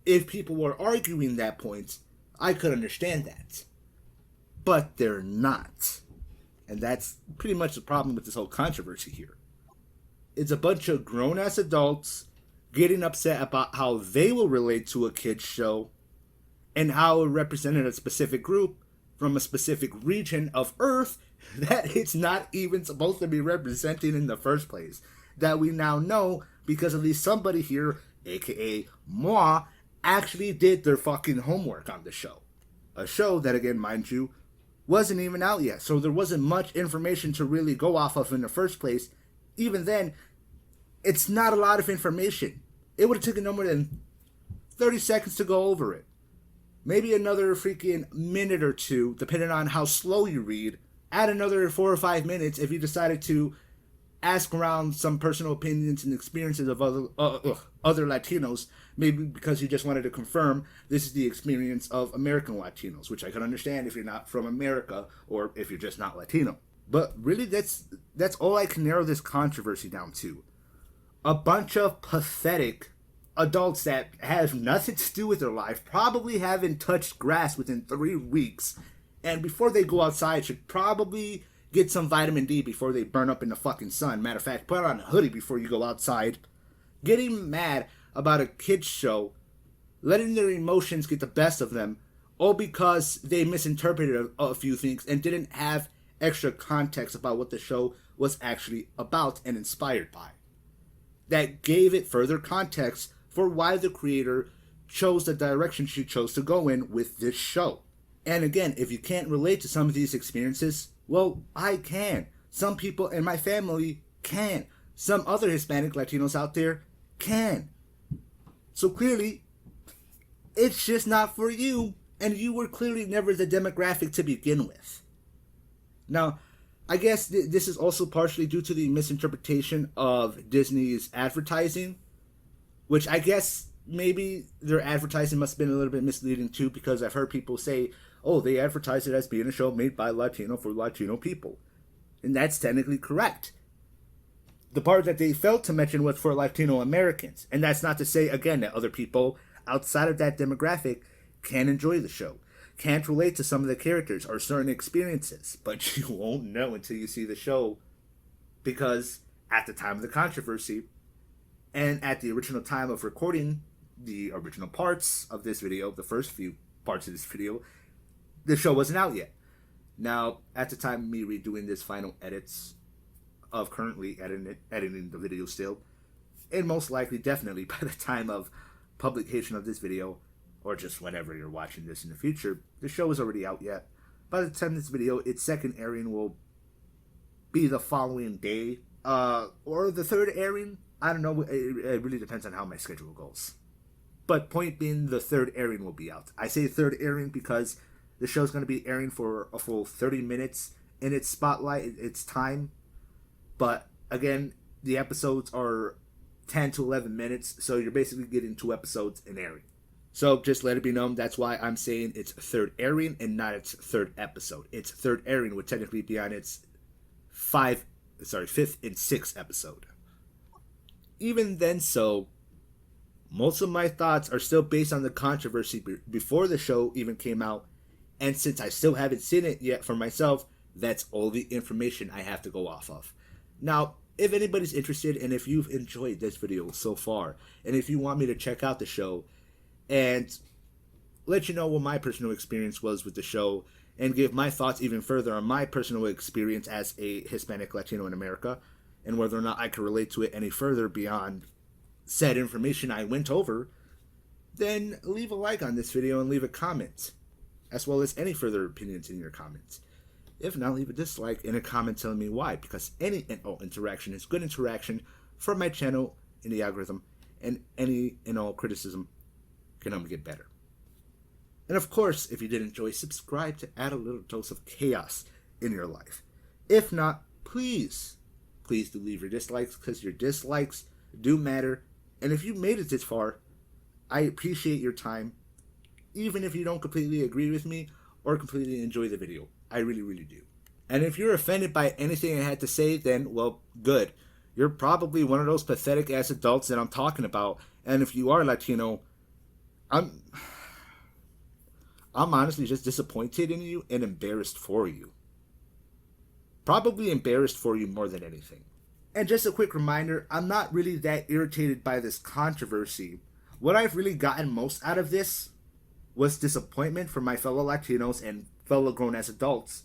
if people were arguing that point, I could understand that. But they're not. And that's pretty much the problem with this whole controversy here. It's a bunch of grown-ass adults getting upset about how they will relate to a kid's show and how it represented a specific group from a specific region of Earth that it's not even supposed to be representing in the first place. That we now know because at least somebody here, aka moi, actually did their fucking homework on the show. A show that, again, mind you, wasn't even out yet, so there wasn't much information to really go off of in the first place. Even then, it's not a lot of information. It would have taken no more than 30 seconds to go over it. Maybe another freaking minute or two, depending on how slow you read. Add another 4 or 5 minutes if you decided to ask around some personal opinions and experiences of other Latinos. Maybe because you just wanted to confirm this is the experience of American Latinos, which I can understand if you're not from America or if you're just not Latino. But really, that's all I can narrow this controversy down to. A bunch of pathetic adults that have nothing to do with their life, probably haven't touched grass within 3 weeks, and before they go outside should probably get some vitamin D before they burn up in the fucking sun. Matter of fact, put on a hoodie before you go outside. Getting mad about a kid's show, letting their emotions get the best of them, all because they misinterpreted a few things and didn't have extra context about what the show was actually about and inspired by. That gave it further context for why the creator chose the direction she chose to go in with this show. And again, if you can't relate to some of these experiences, well, I can. Some people in my family can. Some other Hispanic Latinos out there can. So clearly, it's just not for you, and you were clearly never the demographic to begin with. Now, I guess this is also partially due to the misinterpretation of Disney's advertising, which I guess maybe their advertising must have been a little bit misleading too, because I've heard people say, oh, they advertise it as being a show made by Latino for Latino people. And that's technically correct. The part that they failed to mention was for Latino Americans. And that's not to say, again, that other people outside of that demographic can enjoy the show, can't relate to some of the characters or certain experiences. But you won't know until you see the show, because at the time of the controversy, and at the original time of recording the original parts of this video, the first few parts of this video, the show wasn't out yet. Now, at the time of me redoing this final edits of currently editing the video still, and most likely, definitely, by the time of publication of this video, or just whenever you're watching this in the future, the show is already out yet. By the time this video, its second airing will be the following day, or the third airing. I don't know. It really depends on how my schedule goes. But point being, the third airing will be out. I say third airing because the show's going to be airing for a full 30 minutes in its spotlight, its time. But again, the episodes are 10 to 11 minutes, so you're basically getting 2 episodes in airing. So just let it be known, that's why I'm saying it's third airing and not its third episode. Its third airing would technically be on its fifth and sixth episode. Even then, so most of my thoughts are still based on the controversy before the show even came out, and since I still haven't seen it yet for myself, that's all the information I have to go off of. Now, if anybody's interested, and if you've enjoyed this video so far, and if you want me to check out the show and let you know what my personal experience was with the show, and give my thoughts even further on my personal experience as a Hispanic Latino in America, and whether or not I can relate to it any further beyond said information I went over, then leave a like on this video and leave a comment, as well as any further opinions in your comments. If not, leave a dislike and a comment telling me why, because any and all interaction is good interaction for my channel in the algorithm, and any and all criticism can help me get better. And of course, if you did enjoy, subscribe to add a little dose of chaos in your life. If not, please do leave your dislikes, because your dislikes do matter. And if you made it this far, I appreciate your time, even if you don't completely agree with me or completely enjoy the video. I really, really do. And if you're offended by anything I had to say, then, well, good. You're probably one of those pathetic ass adults that I'm talking about. And if you are Latino, I'm honestly just disappointed in you and embarrassed for you. Probably embarrassed for you more than anything. And just a quick reminder, I'm not really that irritated by this controversy. What I've really gotten most out of this was disappointment from my fellow Latinos and fellow grown-ass adults,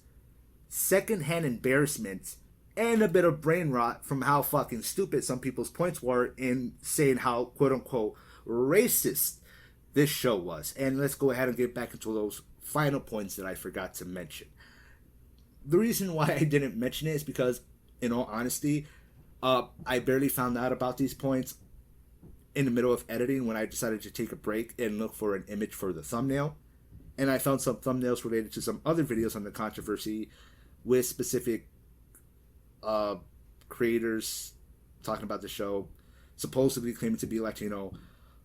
secondhand embarrassment, and a bit of brain rot from how fucking stupid some people's points were in saying how quote-unquote racist this show was. And let's go ahead and get back into those final points that I forgot to mention. The reason why I didn't mention it is because, in all honesty, I barely found out about these points in the middle of editing when I decided to take a break and look for an image for the thumbnail. And I found some thumbnails related to some other videos on the controversy with specific creators talking about the show, supposedly claiming to be Latino,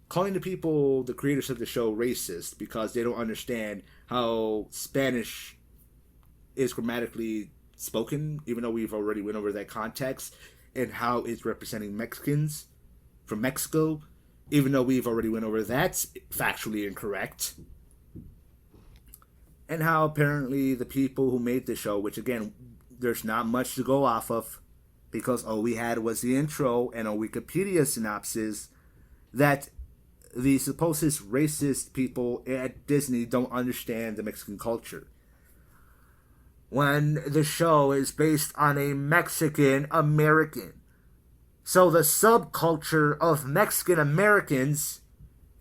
calling the creators of the show racist because they don't understand how Spanish is grammatically spoken, even though we've already went over that context, and how it's representing Mexicans from Mexico, even though we've already went over that's factually incorrect. And how apparently the people who made the show, which again, there's not much to go off of, because all we had was the intro and a Wikipedia synopsis, that the supposed racist people at Disney don't understand the Mexican culture, when the show is based on a Mexican American. So the subculture of Mexican Americans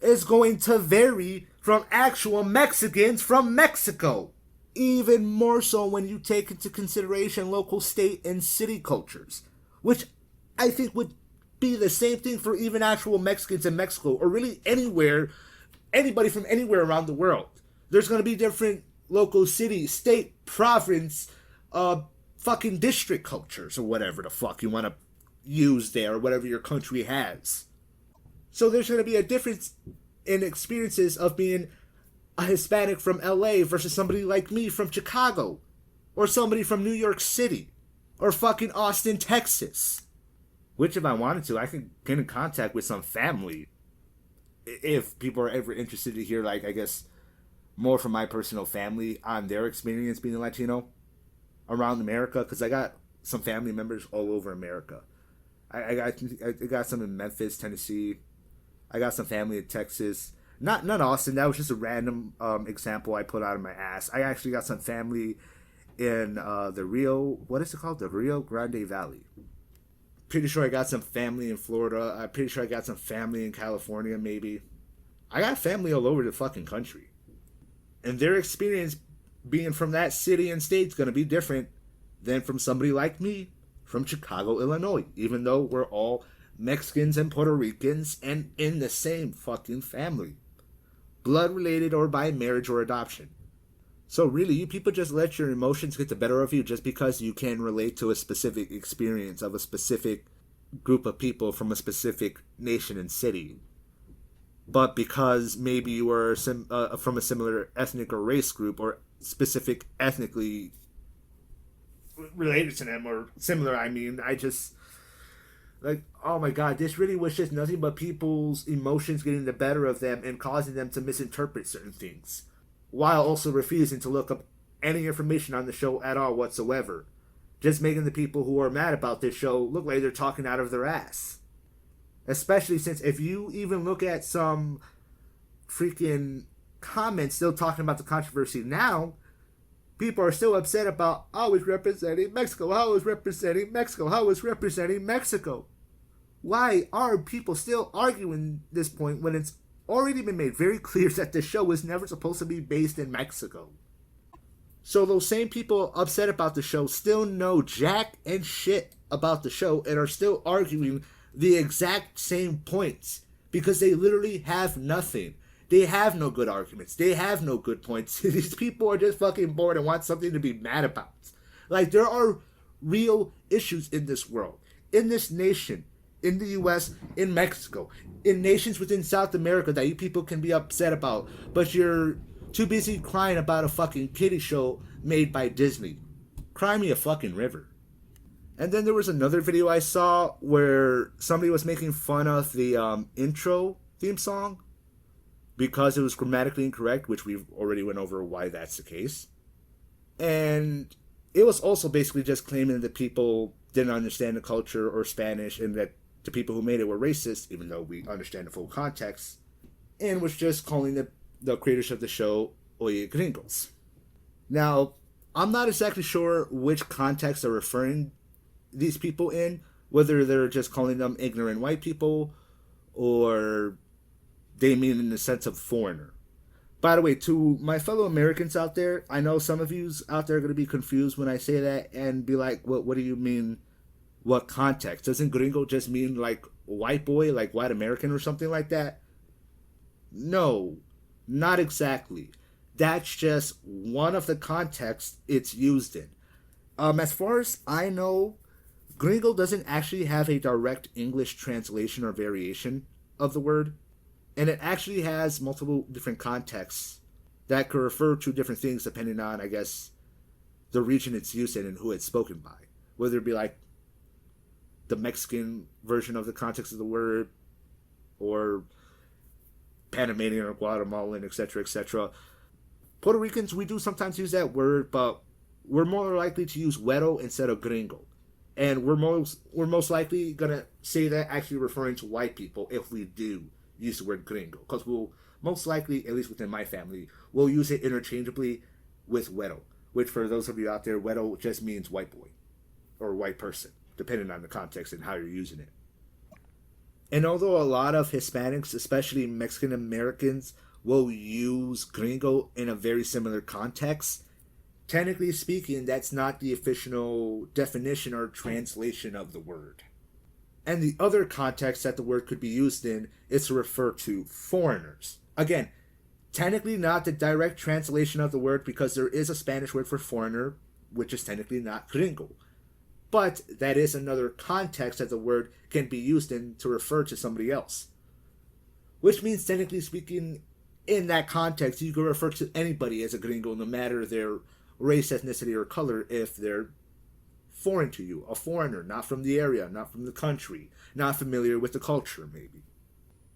is going to vary from actual Mexicans from Mexico. Even more so when you take into consideration local, state, and city cultures, which I think would be the same thing for even actual Mexicans in Mexico, or really anywhere, anybody from anywhere around the world. There's going to be different local, city, state, province, fucking district cultures, or whatever the fuck you want to use there, or whatever your country has. So there's going to be a difference in experiences of being a Hispanic from LA versus somebody like me from Chicago, or somebody from New York City, or fucking Austin, Texas. Which, if I wanted to, I could get in contact with some family, if people are ever interested to hear, like, I guess, more from my personal family on their experience being a Latino around America, because I got some family members all over America. I got some in Memphis, Tennessee. I got some family in Texas. Not Austin. That was just a random example I put out of my ass. I actually got some family in the Rio Grande Valley. Pretty sure I got some family in Florida. I'm pretty sure I got some family in California, maybe. I got family all over the fucking country. And their experience being from that city and state is going to be different than from somebody like me from Chicago, Illinois, even though we're all Mexicans and Puerto Ricans, and in the same fucking family. Blood related or by marriage or adoption. So really, you people just let your emotions get the better of you just because you can relate to a specific experience of a specific group of people from a specific nation and city. But because maybe you were from a similar ethnic or race group or specific ethnically related to them or similar, I just, like, oh my god, this really was just nothing but people's emotions getting the better of them and causing them to misinterpret certain things, while also refusing to look up any information on the show at all whatsoever, just making the people who are mad about this show look like they're talking out of their ass. Especially since if you even look at some freaking comments still talking about the controversy now, people are still upset about, oh, it's representing Mexico, how is representing Mexico, how is representing Mexico. Why are people still arguing this point when it's already been made very clear that the show was never supposed to be based in Mexico? So those same people upset about the show still know jack and shit about the show and are still arguing the exact same points because they literally have nothing. They have no good arguments. They have no good points. These people are just fucking bored and want something to be mad about. Like, there are real issues in this world, in this nation, in the US, in Mexico, in nations within South America that you people can be upset about, but you're too busy crying about a fucking kiddie show made by Disney. Cry me a fucking river. And then there was another video I saw where somebody was making fun of the intro theme song because it was grammatically incorrect, which we've already went over why that's the case. And it was also basically just claiming that people didn't understand the culture or Spanish and that the people who made it were racist, even though we understand the full context, and was just calling the creators of the show Oye Gringos. Now, I'm not exactly sure which context they're referring these people in, whether they're just calling them ignorant white people or they mean in the sense of foreigner. By the way, to my fellow Americans out there, I know some of you out there are going to be confused when I say that and be like, what do you mean? What context? Doesn't gringo just mean like white boy, like white American or something like that? No, not exactly. That's just one of the contexts it's used in. As far as I know, gringo doesn't actually have a direct English translation or variation of the word, and it actually has multiple different contexts that could refer to different things depending on, I guess, the region it's used in and who it's spoken by. Whether it be like the Mexican version of the context of the word, or Panamanian or Guatemalan, etc., etc. Puerto Ricans, we do sometimes use that word, but we're more likely to use güero instead of gringo. And we're most likely gonna say that actually referring to white people if we do use the word gringo, because we'll most likely, at least within my family, we'll use it interchangeably with güero, which for those of you out there, güero just means white boy or white person, depending on the context and how you're using it. And although a lot of Hispanics, especially Mexican Americans, will use gringo in a very similar context, technically speaking, that's not the official definition or translation of the word. And the other context that the word could be used in is to refer to foreigners. Again, technically not the direct translation of the word because there is a Spanish word for foreigner, which is technically not gringo. But that is another context that the word can be used in to refer to somebody else. Which means, technically speaking, in that context, you can refer to anybody as a gringo, no matter their race, ethnicity, or color, if they're foreign to you, a foreigner, not from the area, not from the country, not familiar with the culture, maybe.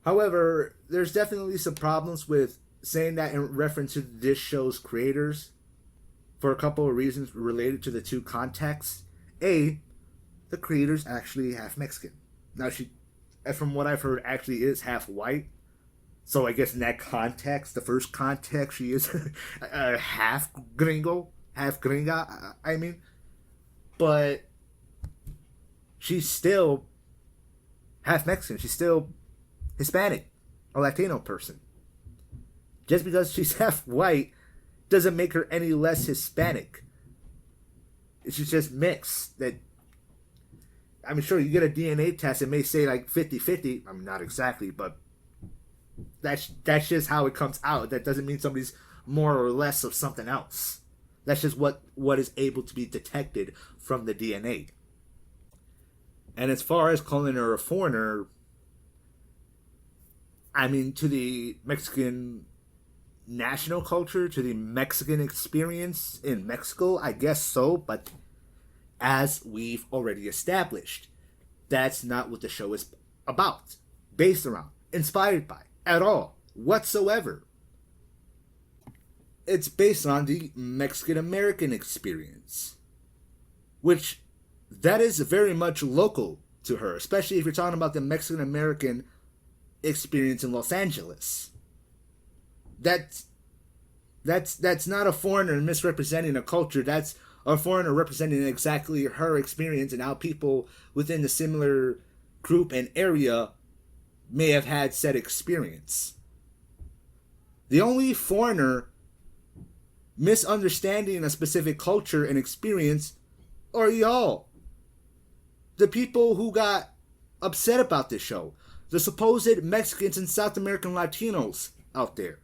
However, there's definitely some problems with saying that in reference to this show's creators for a couple of reasons related to the two contexts. A, the creator's actually half Mexican. Now, she, from what I've heard, actually is half white. So I guess in that context, the first context, she is half gringo, half gringa, I mean. But she's still half Mexican. She's still Hispanic, a Latino person. Just because she's half white doesn't make her any less Hispanic. She's just mixed. That I mean, sure, you get a DNA test, it may say like 50-50. I mean, not exactly, but that's just how it comes out. That doesn't mean somebody's more or less of something else. That's just what is able to be detected from the DNA. And as far as calling her a foreigner, I mean, to the Mexican national culture, to the Mexican experience in Mexico, I guess so, but as we've already established, that's not what the show is about, based around, inspired by, at all, whatsoever. It's based on the Mexican-American experience, which that is very much local to her, especially if you're talking about the Mexican-American experience in Los Angeles. That's not a foreigner misrepresenting a culture. That's a foreigner representing exactly her experience and how people within the similar group and area may have had said experience. The only foreigner misunderstanding a specific culture and experience are y'all. The people who got upset about this show. The supposed Mexicans and South American Latinos out there.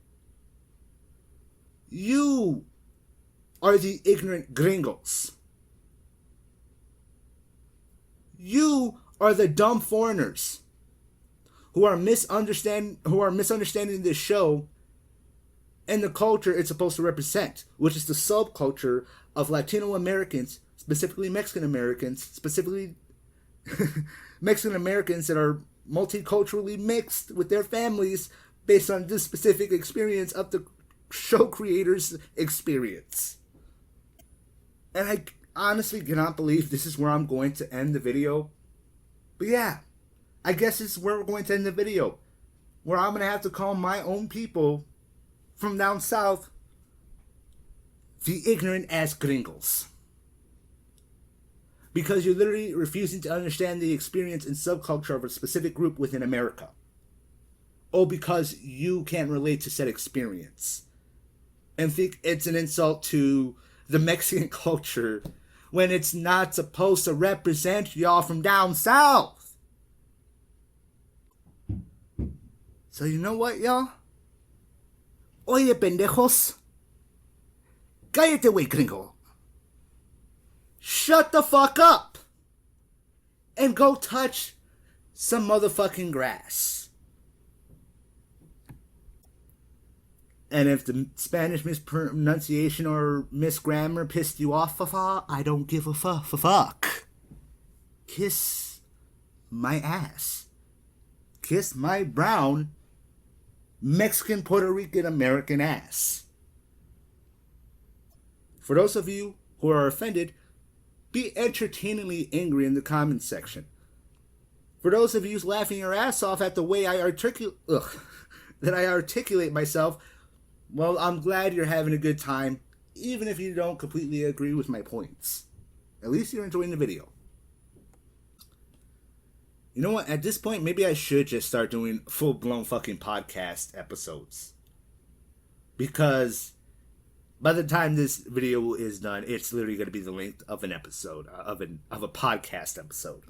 You are the ignorant gringos. You are the dumb foreigners who are misunderstanding this show and the culture it's supposed to represent, which is the subculture of Latino Americans, specifically Mexican Americans, specifically Mexican Americans that are multiculturally mixed with their families based on this specific experience of the show creators' experience. And I honestly cannot believe this is where I'm going to end the video. But yeah, I guess this is where we're going to end the video. Where I'm going to have to call my own people from down south the ignorant ass gringos. Because you're literally refusing to understand the experience and subculture of a specific group within America. Oh, because you can't relate to said experience. And think it's an insult to the Mexican culture when it's not supposed to represent y'all from down south. So you know what, y'all? Oye, pendejos. Cállate, wey, gringo. Shut the fuck up. And go touch some motherfucking grass. And if the Spanish mispronunciation or misgrammar pissed you off, I don't give a fuck. Kiss my ass. Kiss my brown Mexican, Puerto Rican, American ass. For those of you who are offended, be entertainingly angry in the comments section. For those of you laughing your ass off at the way I articulate myself, well, I'm glad you're having a good time, even if you don't completely agree with my points. At least you're enjoying the video. You know what? At this point, maybe I should just start doing full-blown fucking podcast episodes. Because by the time this video is done, it's literally going to be the length of an episode, of a podcast episode.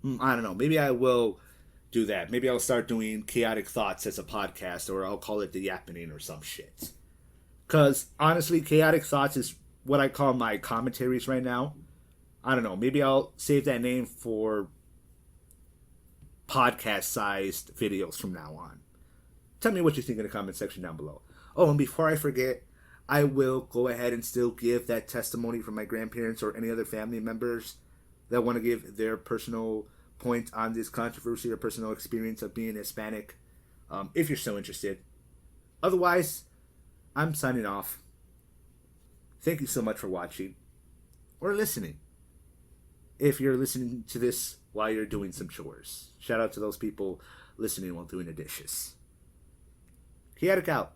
I don't know. Maybe I will do that. Maybe I'll start doing Chaotic Thoughts as a podcast, or I'll call it The Yappening or some shit. Because, honestly, Chaotic Thoughts is what I call my commentaries right now. I don't know. Maybe I'll save that name for podcast-sized videos from now on. Tell me what you think in the comment section down below. Oh, and before I forget, I will go ahead and still give that testimony from my grandparents or any other family members that want to give their personal point on this controversy or personal experience of being Hispanic, if you're so interested. Otherwise, I'm signing off. Thank you so much for watching or listening. If you're listening to this while you're doing some chores. Shout out to those people listening while doing the dishes. Chaotic out.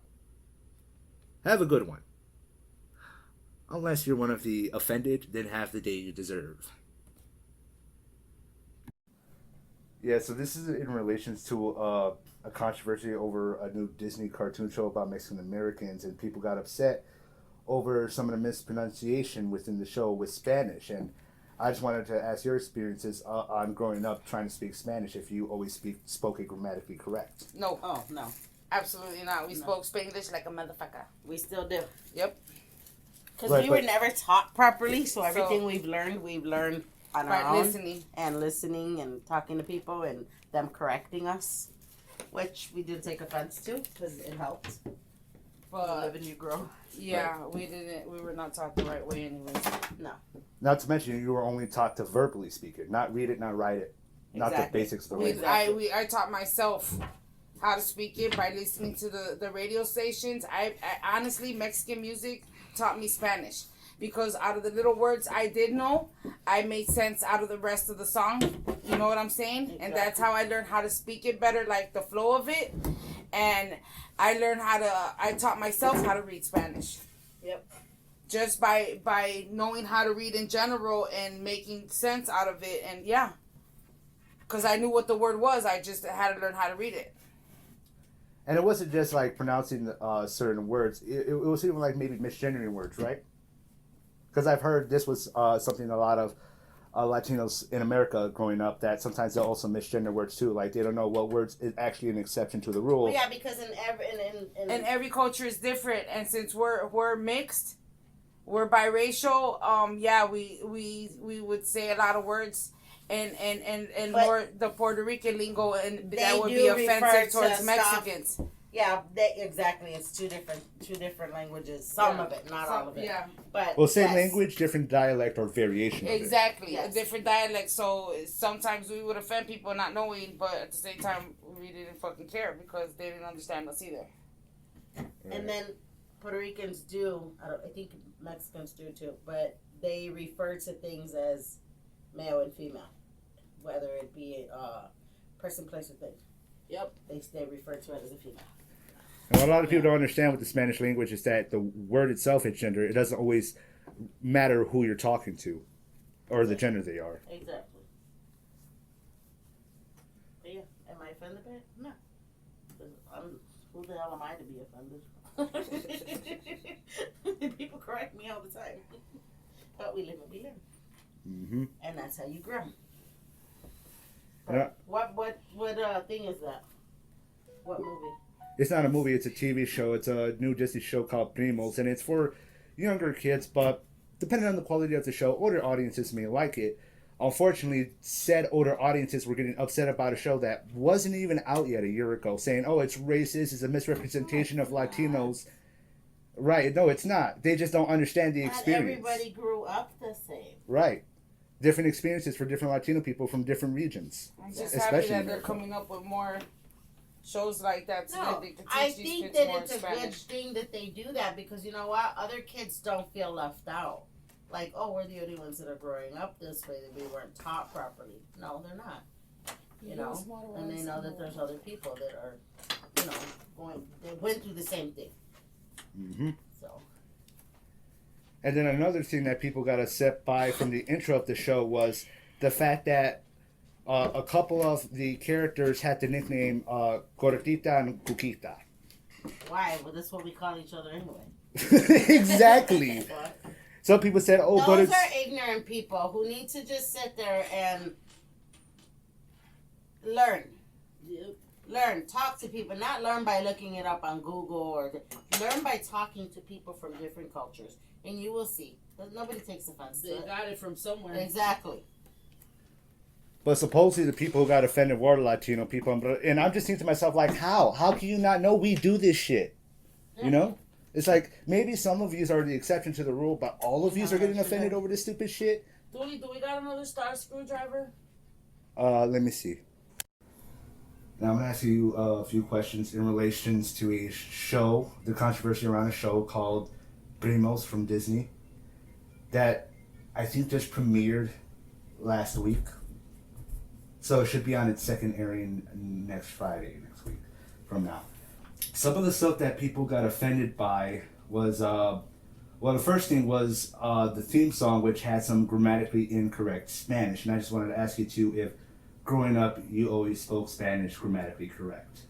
Have a good one. Unless you're one of the offended, then have the day you deserve. Yeah, so this is in relation to a controversy over a new Disney cartoon show about Mexican Americans, and people got upset over some of the mispronunciation within the show with Spanish. And I just wanted to ask your experiences on growing up trying to speak Spanish. If you always spoke it grammatically correct. No. Oh, no. Absolutely not. We spoke Spanglish like a motherfucker. We still do. Yep. Because we were never taught properly, so everything we've learned on By our own. listening. And listening and talking to people and them correcting us, which we did take offense to because it helped. You But live and you grow. yeah, we were not taught the right way anyways. No. Not to mention, you were only taught to verbally speak it, not read it, not write it, not the Exactly. basics of the We, language. I taught myself how to speak it by listening to the radio stations. I honestly, Mexican music taught me Spanish because out of the little words I did know, I made sense out of the rest of the song. You know what I'm saying? Exactly. And that's how I learned how to speak it better, like the flow of it. And I taught myself how to read Spanish. Yep. Just by knowing how to read in general and making sense out of it. And yeah, because I knew what the word was. I just had to learn how to read it. And it wasn't just like pronouncing certain words. It was even like maybe misgendering words, right? Because I've heard this was something a lot of Latinos in America growing up, that sometimes they'll also misgender words too. Like they don't know what words is actually an exception to the rule. Well, yeah, because in Every culture is different, and since we're mixed, we're biracial. Yeah, we would say a lot of words. And But more the Puerto Rican lingo, and they that would do be refer offensive to towards stuff. Mexicans. yeah, exactly. It's two different languages. Some of it, not all of it. Yeah, But Well, same yes. language, different dialect or variation of it. exactly. Yes. A different dialect. So sometimes we would offend people not knowing, but at the same time we didn't fucking care because they didn't understand us either. And then Puerto Ricans do. I think Mexicans do too. But they refer to things as male and female, whether it be person, place, or thing. Yep. They refer to it as a female. And what a lot of people don't understand with the Spanish language is that the word itself is gender. It doesn't always matter who you're talking to or the gender they are. Exactly. But yeah, am I offended by it? No. 'Cause who the hell am I to be offended? People correct me all the time. But we live and we learn. Mm-hmm. And that's how you grow. Yeah. What thing is that? What movie? It's not a movie, it's a TV show. It's a new Disney show called Primos, and it's for younger kids, but depending on the quality of the show, older audiences may like it. Unfortunately, said older audiences were getting upset about a show that wasn't even out yet a year ago, saying, oh, it's racist, it's a misrepresentation of Latinos. Right, no, it's not. They just don't understand the experience. Not everybody grew up the same. Right. Different experiences for different Latino people from different regions. I'm just Especially happy that in they're America. coming up with more shows like that so No, that they can teach I these think kids that more it's a Spanish. good thing that they do that because you know what? Other kids don't feel left out. Like, oh, we're the only ones that are growing up this way, that we weren't taught properly. No, they're not. You know? And they know that there's other people that are, you know, they went through the same thing. Mm-hmm. So. And then another thing that people got upset by from the intro of the show was the fact that a couple of the characters had the nickname Cortita and Cuquita. Why? Well, that's what we call each other anyway. Exactly. What? Some people said, "Oh, but Those it's." are ignorant people who need to just sit there and learn. Learn. Talk to people. Not learn by looking it up on Google or learn by talking to people from different cultures, and you will see. But nobody takes offense to it. got it from somewhere. Exactly. But supposedly the people who got offended were Latino people, and I'm just thinking to myself, like, how? How can you not know we do this shit? You know? It's like, maybe some of you are the exception to the rule, but all of you are getting offended over this stupid shit? Do we got another star screwdriver? Let me see. Now I'm going to ask you a few questions in relations to a show, the controversy around a show called Primos from Disney that I think just premiered last week. So it should be on its second airing next Friday, next week from now. Some of the stuff that people got offended by was, well, the first thing was the theme song, which had some grammatically incorrect Spanish. And I just wanted to ask you, too, if growing up you always spoke Spanish grammatically correct.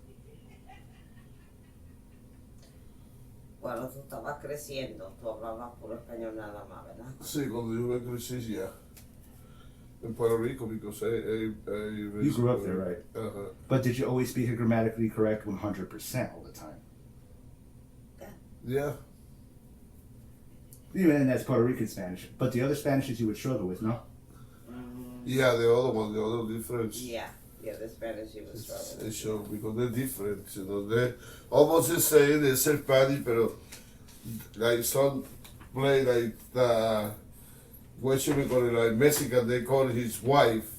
Cuando tú estabas creciendo, tú hablabas puro español nada más, ¿verdad? Sí, cuando yo crecí ya. in Puerto Rico because I You grew up there, right? Uh-huh. But did you always speak it grammatically correct 100% all the time? Yeah. Even that's Puerto Rican Spanish. But the other Spanishes you would struggle with, no? Yeah, the other difference. Yeah, the Spanish he was struggling. So because they're different, they're almost the same. They're Hispanic, but like some play like the what should we call it? Like Mexican, they call his wife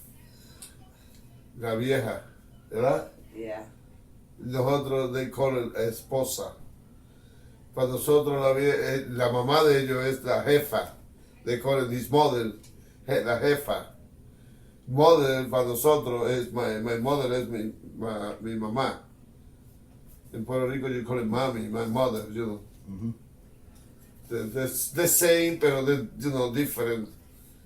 la vieja, ¿verdad? Yeah. Nosotros they call it esposa. Para nosotros la mamá de ellos es la jefa. They call it his mother, la jefa. Mother para nosotros es my mother es mi mamá. In Puerto Rico you call it mommy, my mother, Mm-hmm. The same, pero they're, different.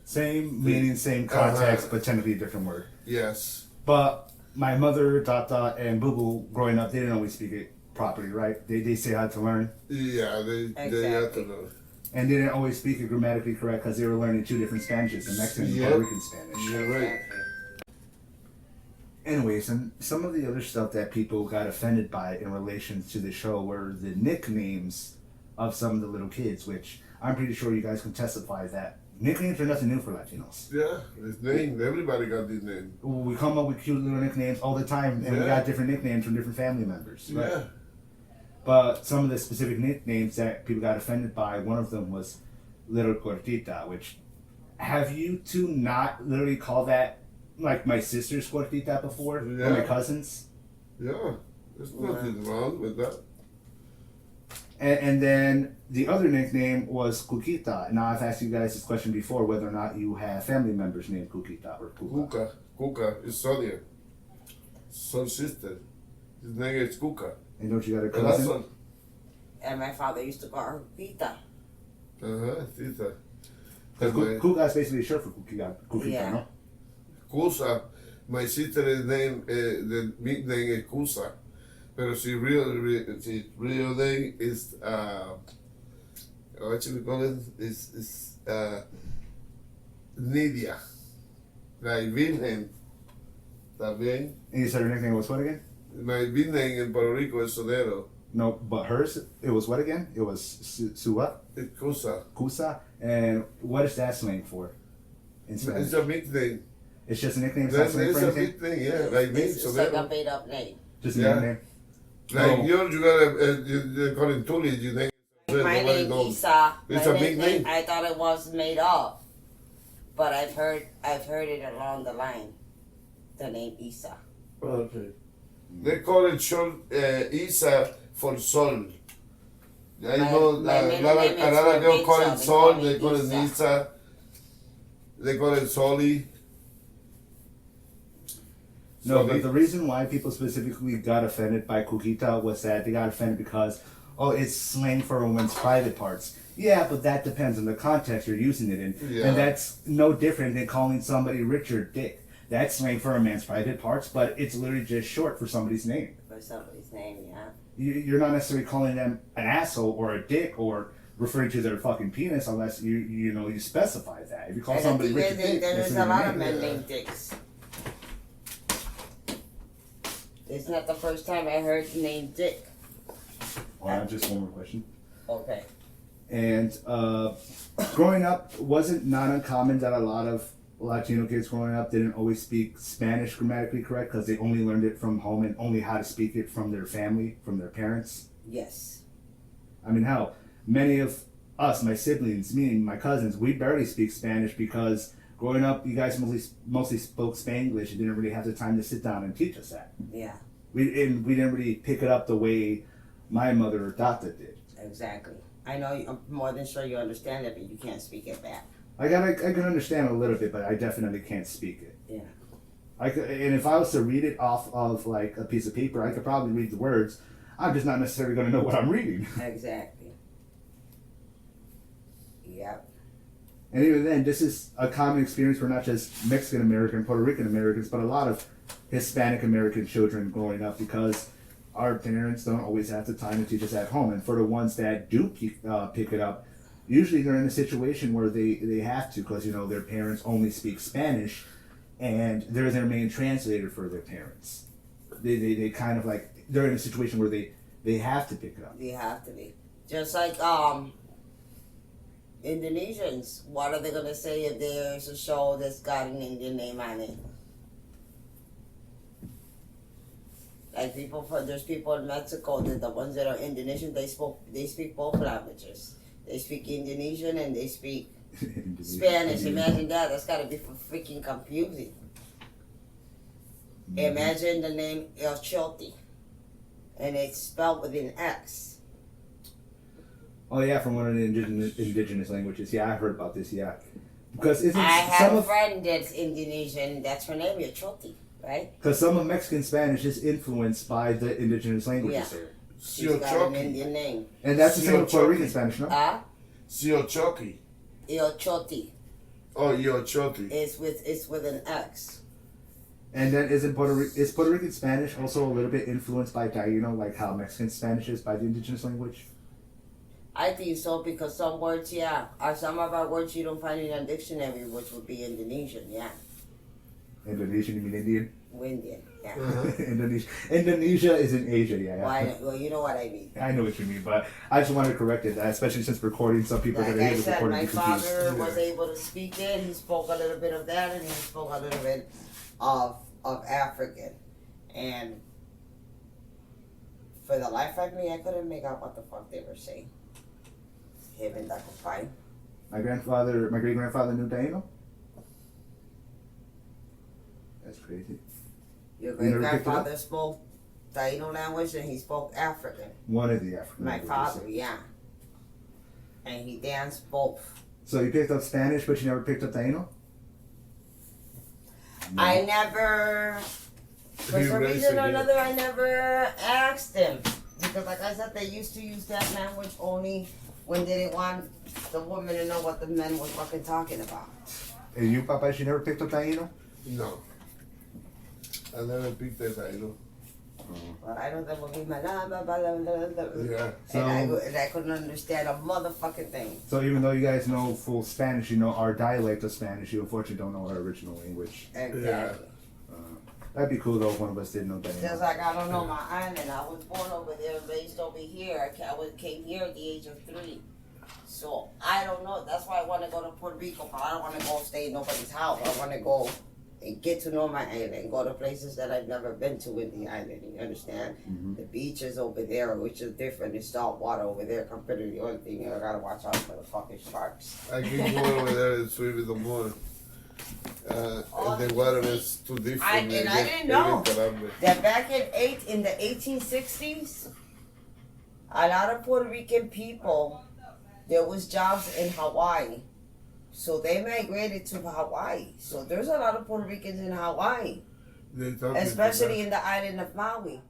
Same meaning, same context, but technically a different word. Yes. But my mother, Tata, and Boo Boo, growing up, they didn't always speak it properly, right? They say how to learn. Yeah, they have to learn. And they didn't always speak it grammatically correct because they were learning two different Spanishes, the Mexican and Puerto Rican Spanish. You're right. Anyways, and some of the other stuff that people got offended by in relation to the show were the nicknames of some of the little kids, which I'm pretty sure you guys can testify that nicknames are nothing new for Latinos. Yeah, his name. Everybody got this name. We come up with cute little nicknames all the time, and we got different nicknames from different family members. Right? Yeah. But some of the specific nicknames that people got offended by, one of them was Little Cortita, which, have you two not literally called that, like my sister's Cortita before, or my cousins? Yeah, there's nothing wrong with that. And then the other nickname was Cuquita. Now, I've asked you guys this question before, whether or not you have family members named Cuquita or Cuca. Cuca is Sonia. Son's sister. His name is Cuca. And don't you got a cousin? And my father used to call her Tita. Tita. Cuca is basically short for Cuquita, no? Cusa. My sister's name, the nickname is Cusa. But she real name is what should we call it? Is Nidia. Like Virgen. También. And you said her nickname was what again? My Virgen in Puerto Rico is Sonero. No, but hers, it was what again? It was Su what? It's Cusa. Cusa. And what is that slang for in Spanish? It's a nickname. It's just a nickname? It's It's not slang for a anything? nickname, yeah. Like me, It's like a made up name. Just a nickname? Like you gotta you call it Tuli, you think My name Isa. It's My a big name. I thought it was made up, but I've heard it along the line. The name Isa. Okay. They call it Isa for Sol. I know a lot of them call it Sol, they call it Isa. They call it Soli. No, but the reason why people specifically got offended by Cuquita was that they got offended because, oh, it's slang for a woman's private parts. Yeah, but that depends on the context you're using it in. Yeah. And that's no different than calling somebody Richard Dick. That's slang for a man's private parts, but it's literally just short for somebody's name. For somebody's name, yeah. You're not necessarily calling them an asshole or a dick or referring to their fucking penis unless you specify that. If you call somebody Richard Dick, there's a lot of men named Dicks. It's not the first time I heard the name Dick. Well, just one more question. Okay. And growing up wasn't not uncommon that a lot of Latino kids growing up didn't always speak Spanish grammatically correct because they only learned it from home and only how to speak it from their family, from their parents. Yes. I mean, hell, many of us, my siblings, me and my cousins, we barely speak Spanish because growing up, you guys mostly spoke Spanglish and didn't really have the time to sit down and teach us that. Yeah. We didn't really pick it up the way my mother or Tata did. Exactly. I know I'm more than sure you understand it, but you can't speak it back. I can understand a little bit, but I definitely can't speak it. Yeah. And if I was to read it off of like a piece of paper, I could probably read the words. I'm just not necessarily going to know what I'm reading. Exactly. Yep. And even then, this is a common experience for not just Mexican American, Puerto Rican Americans, but a lot of Hispanic American children growing up because our parents don't always have the time to teach us at home. And for the ones that do pick it up, usually they're in a situation where they have to, because, you know, their parents only speak Spanish, and they're their main translator for their parents. They kind of like, they're in a situation where they have to pick it up. They have to be. Just like Indonesians. What are they gonna say if there's a show that's got an Indian name on it? Like there's people in Mexico, the ones that are Indonesian, they speak both languages. They speak Indonesian and they speak Spanish. Imagine that. That's gotta be freaking confusing. Imagine the name El Choti, and it's spelled with an X. Oh yeah, from one of the indigenous languages. Yeah, I've heard about this. Yeah, because I have a friend that's Indonesian. That's her name, El Choti, right? Because some of Mexican Spanish is influenced by the indigenous languages here. She's got an Indian name. And that's the same with Puerto Rican Spanish, no? Siochoki. El Choti. Oh, El Choti. It's with an X. And then is Puerto Rican Spanish also a little bit influenced by Taino, like how Mexican Spanish is by the indigenous language? I think so, because some words, some of our words you don't find in a dictionary, which would be Indonesian, Indonesian, you mean Indian? Indian, yeah. Indonesia is in Asia, Well, you know what I mean. I know what you mean, but I just wanted to correct it, especially since recording, some people Like that are I able to said, record my and be confused. father was able to speak it. He spoke a little bit of that, and he spoke a little bit of African. And for the life of me, I couldn't make out what the fuck they were saying. Him and Dr. Fine. My great-grandfather knew Taino? That's crazy. Your great-grandfather spoke Taino language and he spoke African. One of the African My languages. father, yeah. And he danced both. So you picked up Spanish, but you never picked up Taino? No. I never, for some reason or another, I never asked him. Because like I said, they used to use that language only when they didn't want the woman to know what the men were fucking talking about. And you, Papa, you never picked up Taino? No. I never picked that Taino. But I know that would be my Yeah. And I couldn't understand a motherfucking thing. So even though you guys know full Spanish, you know our dialect of Spanish, you unfortunately don't know our original language. Exactly. Yeah. That'd be cool though if one of us did know Taino. Just like I don't know my island. I was born over there and raised over here. I came here at the age of 3. So I don't know. That's why I want to go to Puerto Rico. But I don't want to go stay in nobody's house. I want to go and get to know my island and go to places that I've never been to in the island. You understand? Mm-hmm. The beaches over there, which is different. It's salt water over there compared to the other thing. I gotta watch out for the fucking sharks. I can go over there and swim in the mud. And the water is too different. I didn't know that back in the 1860s, a lot of Puerto Rican people, there was jobs in Hawaii. So they migrated to Hawaii. So there's a lot of Puerto Ricans in Hawaii, especially in the island of Maui.